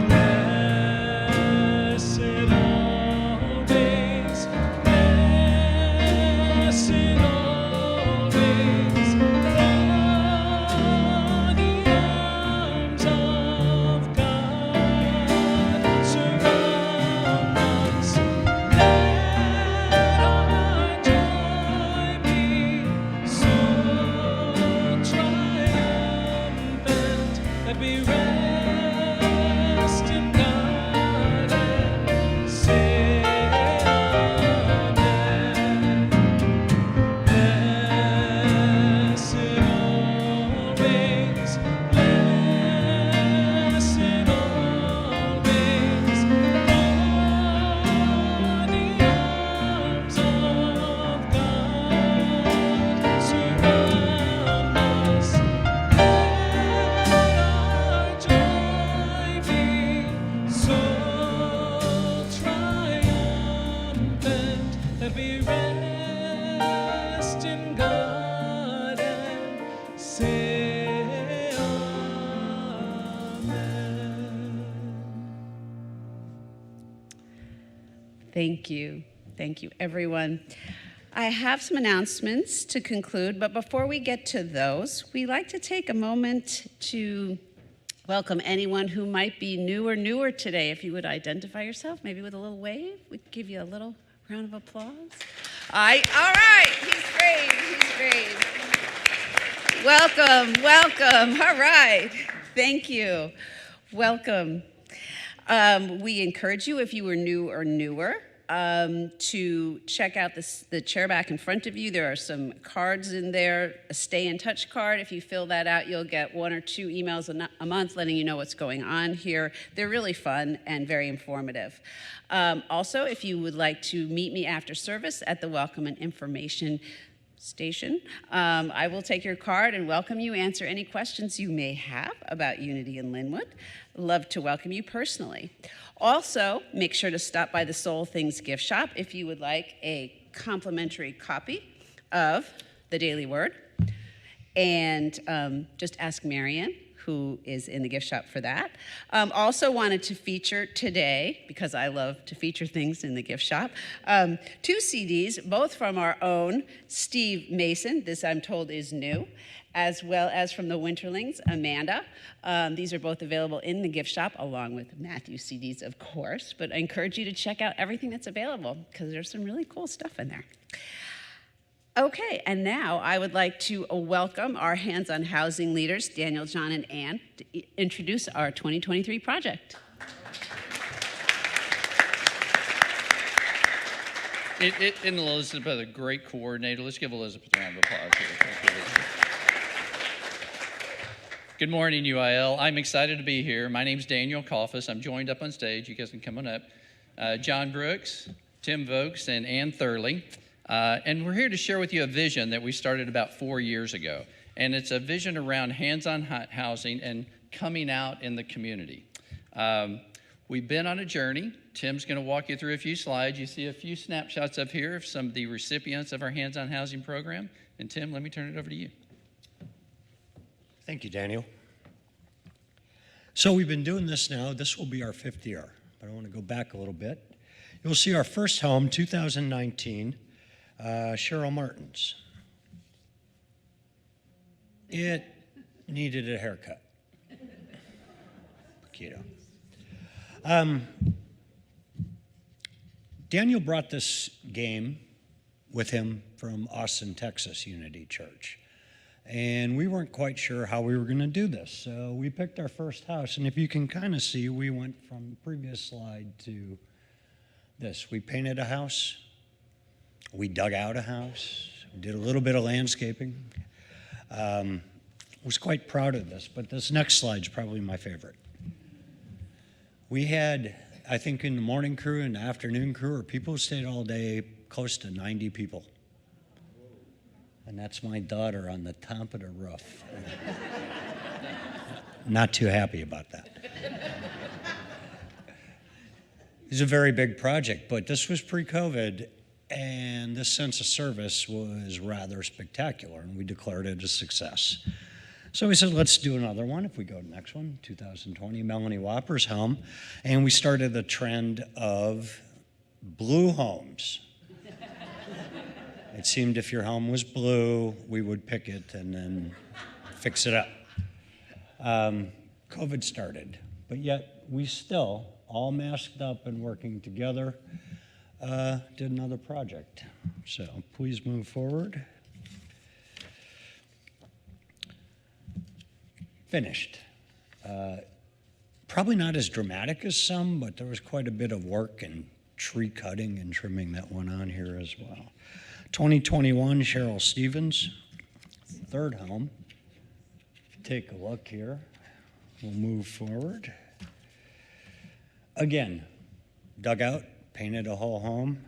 Blessed always, blessed always, for the arms of God surround us. Let our joy be so triumphant that we rest in God and say amen. Blessed always, blessed always, for the arms of God surround us. Let our joy be so triumphant that we rest in God and say amen. Thank you. Thank you, everyone. I have some announcements to conclude, but before we get to those, we like to take a moment to welcome anyone who might be new or newer today. If you would identify yourself, maybe with a little wave, we'd give you a little round of applause. All right, he's brave. Welcome. All right, thank you. Welcome. We encourage you, if you were new or newer, to check out the chair back in front of you. There are some cards in there, a stay in touch card. If you fill that out, you'll get 1 or 2 emails a month letting you know what's going on here. They're really fun and very informative. Also, if you would like to meet me after service at the Welcome and Information Station, I will take your card and welcome you, answer any questions you may have about Unity in Lynnwood. Love to welcome you personally. Also, make sure to stop by the Soul Things gift shop if you would like a complimentary copy of the Daily Word. And just ask Marianne, who is in the gift shop for that. Also wanted to feature today, because I love to feature things in the gift shop, 2 CDs, both from our own Steve Mason, this I'm told is new, as well as from the Winterlings, Amanda. These are both available in the gift shop, along with Matthew's CDs, of course, but I encourage you to check out everything that's available, because there's some really cool stuff in there. Okay, and now I would like to welcome our hands-on housing leaders, Daniel, John, and Ann, to introduce our 2023 project. And Elizabeth, a great coordinator. Let's give Elizabeth a round of applause here. Thank you, Elizabeth. Good morning, UIL. I'm excited to be here. My name's Daniel Coffis. I'm joined up on stage. You guys can come on up. John Brooks, Tim Vokes, and Ann Thurley. And we're here to share with you a vision that we started about 4 years ago. And it's a vision around hands-on housing and coming out in the community. We've been on a journey. Tim's going to walk you through a few slides. You see a few snapshots up here of some of the recipients of our hands-on housing program. And Tim, let me turn it over to you. Thank you, Daniel. So we've been doing this now. This will be our 5th year, but I want to go back a little bit. You'll see our first home, 2019. Cheryl Martin's. It needed a haircut. Keto. Daniel brought this game with him from Austin, Texas, Unity Church. And we weren't quite sure how we were going to do this. So we picked our first house. And if you can kind of see, we went from the previous slide to this. We painted a house. We dug out a house, did a little bit of landscaping. Was quite proud of this, but this next slide is probably my favorite. We had, I think in the morning crew and the afternoon crew, or people who stayed all day, close to 90 people. And that's my daughter on the top of the roof. Not too happy about that. It's a very big project, but this was pre-COVID. And this sense of service was rather spectacular, and we declared it a success. So we said, let's do another one. If we go to the next one, 2020, Melanie Whopper's home. And we started the trend of blue homes. It seemed if your home was blue, we would pick it and then fix it up. COVID started, but yet we still, all masked up and working together, did another project. So please move forward. Finished. Probably not as dramatic as some, but there was quite a bit of work and tree cutting and trimming that went on here as well. 2021, Cheryl Stevens, 3rd home. Take a look here. We'll move forward. Again, dug out, painted a whole home,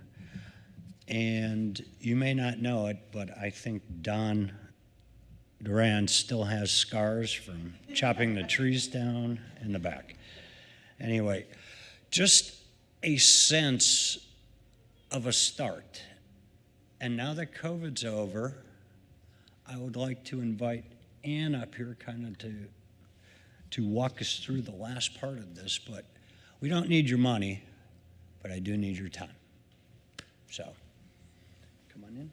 and you may not know it, but I think Don Duran still has scars from chopping the trees down in the back. Anyway, just a sense of a start. And now that COVID's over, I would like to invite Ann up here kind of to walk us through the last part of this, but we don't need your money, but I do need your time. So, come on in.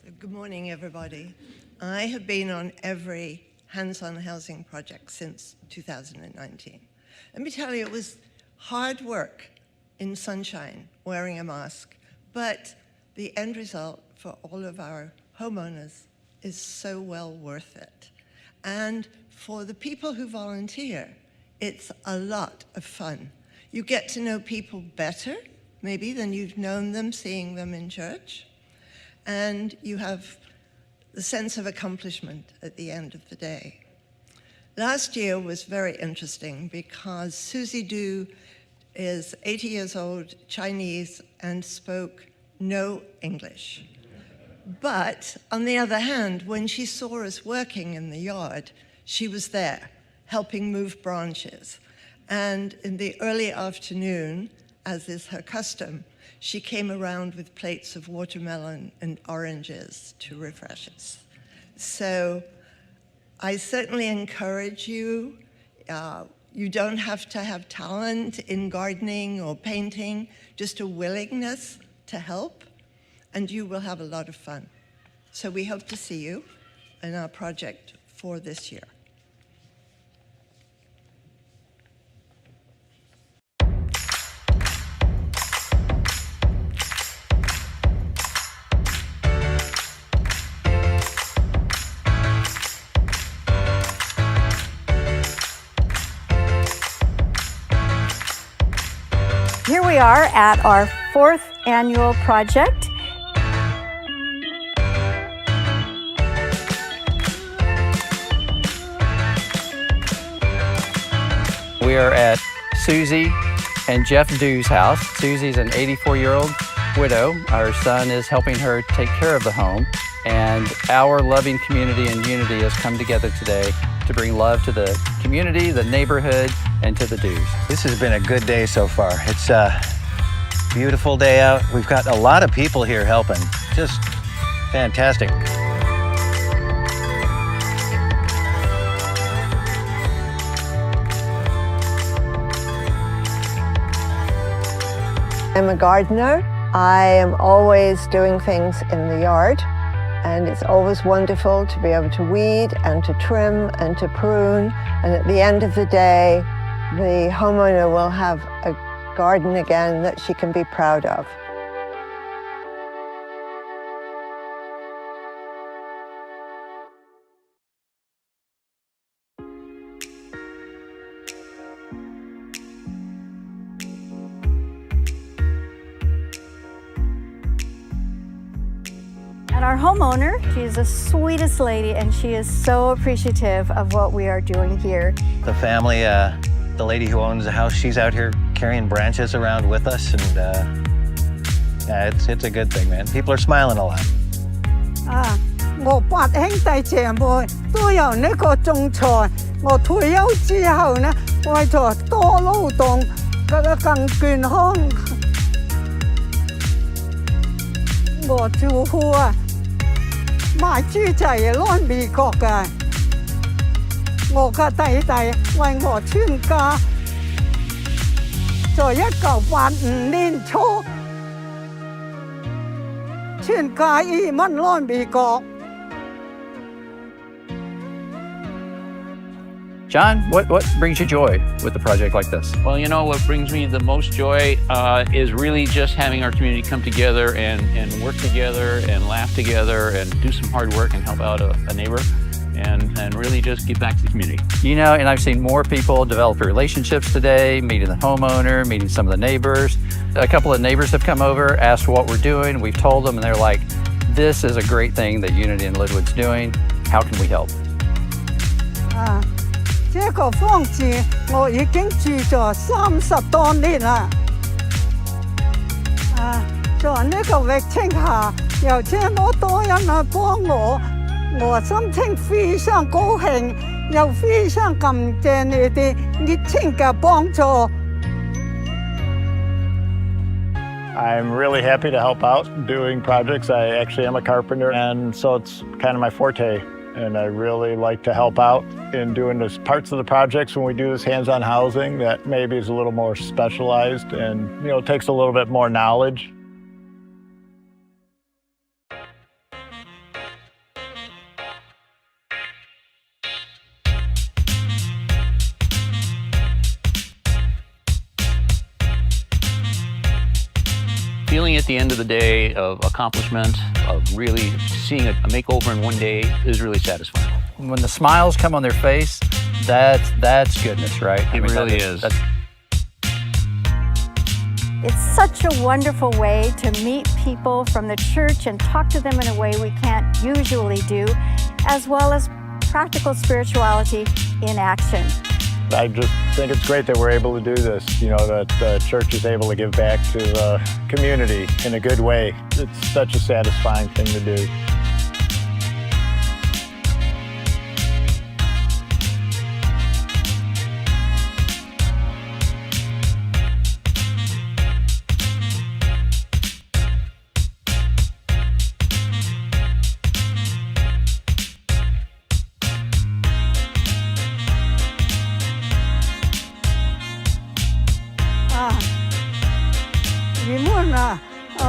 So good morning, everybody. I have been on every hands-on housing project since 2019. Let me tell you, it was hard work in sunshine, wearing a mask, but the end result for all of our homeowners is so well worth it. And for the people who volunteer, it's a lot of fun. You get to know people better, maybe, than you've known them, seeing them in church. And you have the sense of accomplishment at the end of the day. Last year was very interesting because Susie Du is 80 years old, Chinese, and spoke no English. But on the other hand, when she saw us working in the yard, she was there, helping move branches. And in the early afternoon, as is her custom, she came around with plates of watermelon and oranges to refresh us. So I certainly encourage you. You don't have to have talent in gardening or painting, just a willingness to help, and you will have a lot of fun. So we hope to see you in our project for this year. Here we are at our 4th annual project. We are at Susie and Jeff Dew's house. Susie's an 84-year-old widow. Our son is helping her take care of the home. And our loving community and unity has come together today to bring love to the community, the neighborhood, and to the Dews. This has been a good day so far. It's a beautiful day out. We've got a lot of people here helping. Just fantastic. I'm a gardener. I am always doing things in the yard, and it's always wonderful to be able to weed and to trim and to prune, and at the end of the day, the homeowner will have a garden again that she can be proud of. And our homeowner, she's the sweetest lady, and she is so appreciative of what we are doing here. The family, the lady who owns the house, she's out here carrying branches around with us, and yeah, it's a good thing, man. People are smiling a lot. 我8兄弟姐妹都有呢個種菜。我退休之後呢，為咗多勞動，更健康。我住戶啊，賣豬仔攞美國嘅。我嘅弟弟為我全家，在1985年初，全家移民來美國。 John, what brings you joy with a project like this? Well, you know, what brings me the most joy is really just having our community come together and work together and laugh together and do some hard work and help out a neighbor and really just give back to the community. You know, and I've seen more people develop relationships today, meeting the homeowner, meeting some of the neighbors. A couple of neighbors have come over, asked what we're doing. We've told them, and they're like, this is a great thing that Unity in Lynnwood's doing. How can we help? 這個房子我已經住咗30多年啦。在呢個疫情下，有這麼多人來幫我，我心情非常高興，又非常感謝你哋熱情嘅幫助。I'm really happy to help out doing projects. I actually am a carpenter, and so it's kind of my forte. And I really like to help out in doing those parts of the projects when we do this hands-on housing that maybe is a little more specialized and, you know, takes a little bit more knowledge. Feeling at the end of the day of accomplishment, of really seeing a makeover in one day is really satisfying. When the smiles come on their face, that's goodness, right? It really is. It's such a wonderful way to meet people from the church and talk to them in a way we can't usually do, as well as practical spirituality in action. I just think it's great that we're able to do this, you know, that the church is able to give back to the community in a good way. It's such a satisfying thing to do.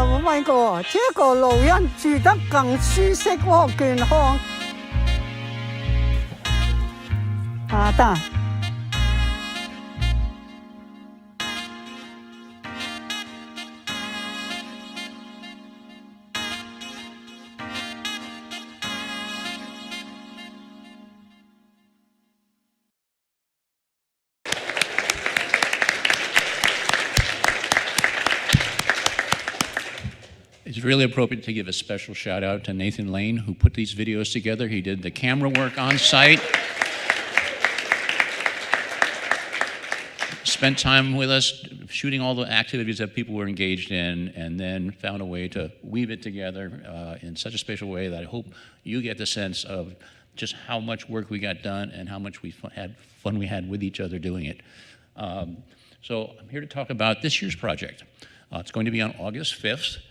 唔係個，這個老人住得更舒適和健康。得。It's really appropriate to give a special shout out to Nathan Lane, who put these videos together. He did the camera work on site, spent time with us shooting all the activities that people were engaged in, and then found a way to weave it together in such a special way that I hope you get the sense of just how much work we got done and how much fun we had with each other doing it. So I'm here to talk about this year's project. It's going to be on August 5th.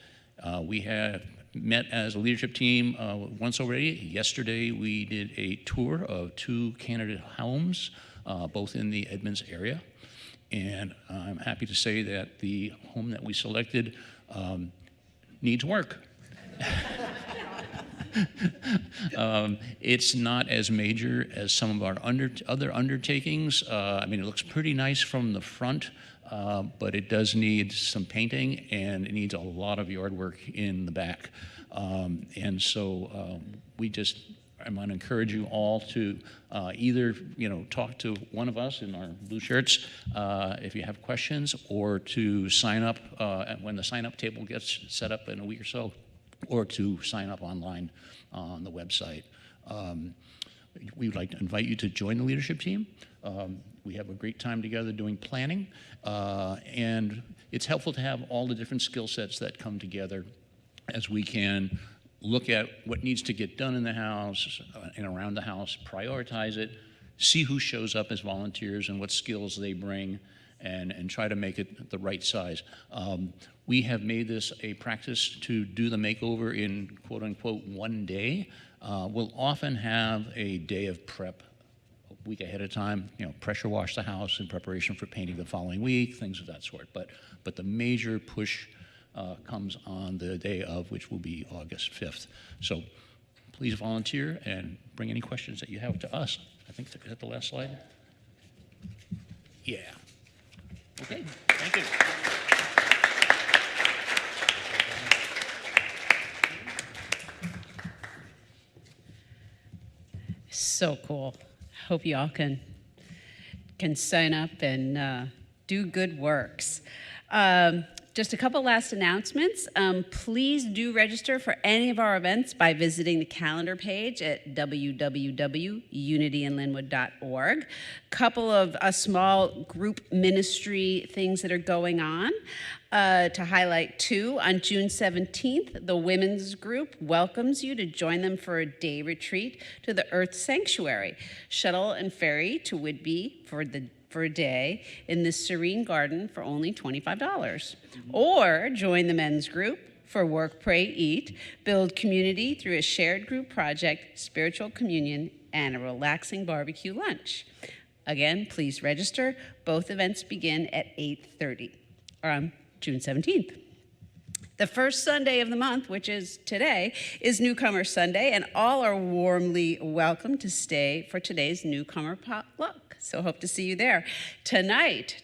We have met as a leadership team once already. Yesterday, we did a tour of 2 candidate homes, both in the Edmonds area. And I'm happy to say that the home that we selected needs work. It's not as major as some of our other undertakings. I mean, it looks pretty nice from the front. But it does need some painting, and it needs a lot of yard work in the back. And so I'm going to encourage you all to either talk to one of us in our blue shirts if you have questions, or to sign up when the sign-up table gets set up in a week or so, or to sign up online on the website. We would like to invite you to join the leadership team. We have a great time together doing planning, and it's helpful to have all the different skill sets that come together as we can look at what needs to get done in the house and around the house, prioritize it, see who shows up as volunteers and what skills they bring, and try to make it the right size. We have made this a practice to do the makeover in quote unquote one day. We'll often have a day of prep a week ahead of time, pressure wash the house in preparation for painting the following week, things of that sort. But the major push comes on the day of, which will be August 5th. So please volunteer and bring any questions that you have to us. I think, is that the last slide? Yeah. Okay, thank you. So cool. Hope you all can sign up and do good works. Just a couple last announcements. Please do register for any of our events by visiting the calendar page at www.unityinlynnwood.org. Couple of small group ministry things that are going on. To highlight 2, on June 17th, the women's group welcomes you to join them for a day retreat to the Earth Sanctuary. Shuttle and ferry to Whitby for a day in this serene garden for only $25. Or join the men's group for Work, Pray, Eat, build community through a shared group project, spiritual communion, and a relaxing barbecue lunch. Again, please register. Both events begin at 8:30 on June 17th. The first Sunday of the month, which is today, is Newcomer Sunday, and all are warmly welcome to stay for today's newcomer potluck. So hope to see you there. Tonight,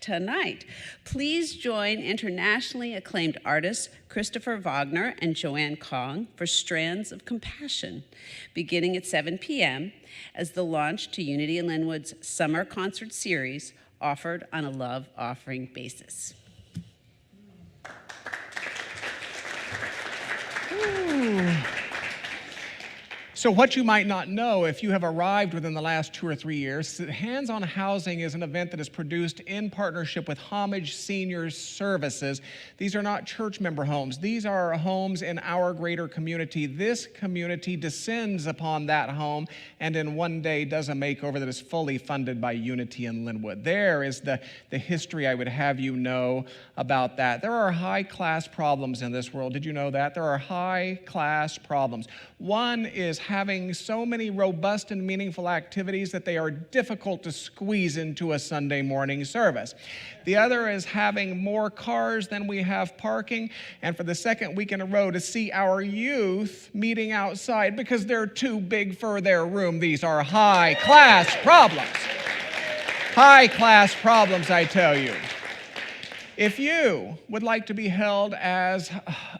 please join internationally acclaimed artists Christopher Wagner and Joanne Kong for Strands of Compassion, beginning at 7 p.m. as the launch to Unity in Lynnwood's summer concert series offered on a love offering basis. So what you might not know if you have arrived within the last 2 or 3 years, Hands-On Housing is an event that is produced in partnership with Homage Seniors Services. These are not church member homes. These are homes in our greater community. This community descends upon that home and in one day does a makeover that is fully funded by Unity in Lynnwood. There is the history I would have you know about that. There are high-class problems in this world. Did you know that? There are high-class problems. One is having so many robust and meaningful activities that they are difficult to squeeze into a Sunday morning service. The other is having more cars than we have parking, and for the second week in a row to see our youth meeting outside because they're too big for their room. These are high-class problems. High-class problems, I tell you. If you would like to be held as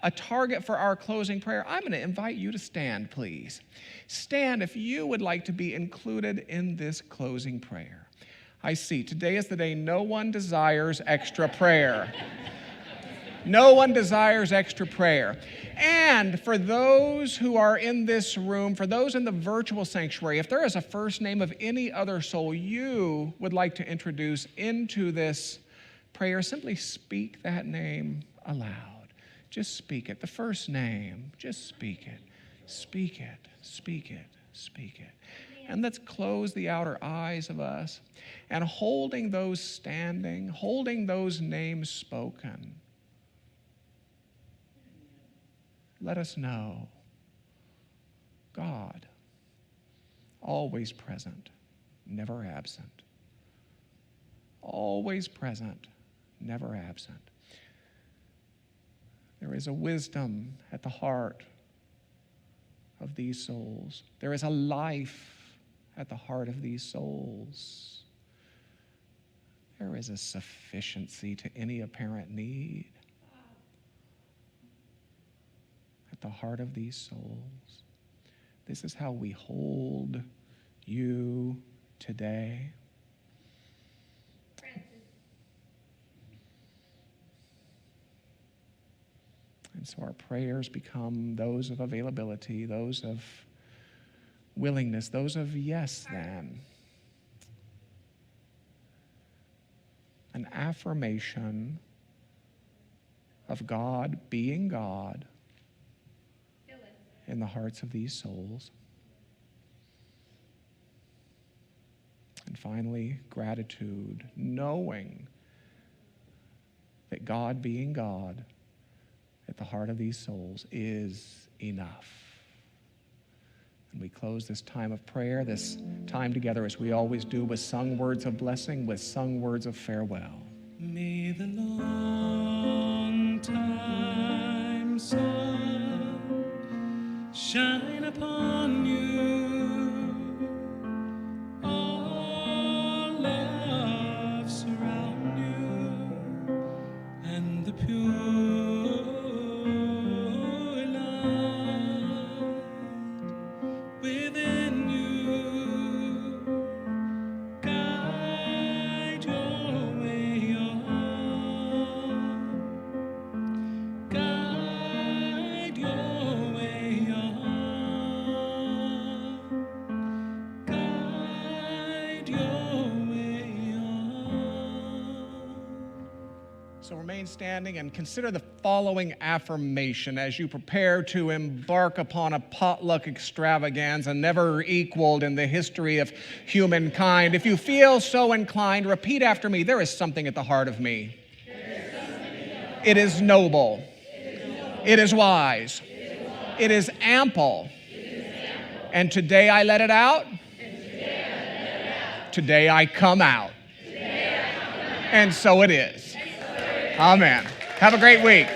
a target for our closing prayer, I'm going to invite you to stand, please. Stand if you would like to be included in this closing prayer. I see. Today is the day no one desires extra prayer. No one desires extra prayer. And for those who are in this room, for those in the virtual sanctuary, if there is a first name of any other soul you would like to introduce into this prayer, simply speak that name aloud. Just speak it. The first name, just speak it. Speak it, speak it, speak it. And let's close the outer eyes of us, and holding those standing, holding those names spoken, let us know God, always present, never absent. Always present, never absent. There is a wisdom at the heart of these souls. There is a life at the heart of these souls. There is a sufficiency to any apparent need at the heart of these souls. This is how we hold you today. And so our prayers become those of availability, those of willingness, those of yes then. An affirmation of God being God in the hearts of these souls. And finally, gratitude, knowing that God being God at the heart of these souls is enough. And we close this time of prayer, this time together as we always do, with sung words of blessing, with sung words of farewell. May the long time sun shine upon you, all love surround you, and the pure standing and consider the following affirmation as you prepare to embark upon a potluck extravaganza never equaled in the history of humankind. If you feel so inclined, repeat after me. There is something at the heart of me. It is noble. It is wise. It is ample. And today I let it out. Today I come out. And so it is. Amen. Have a great week.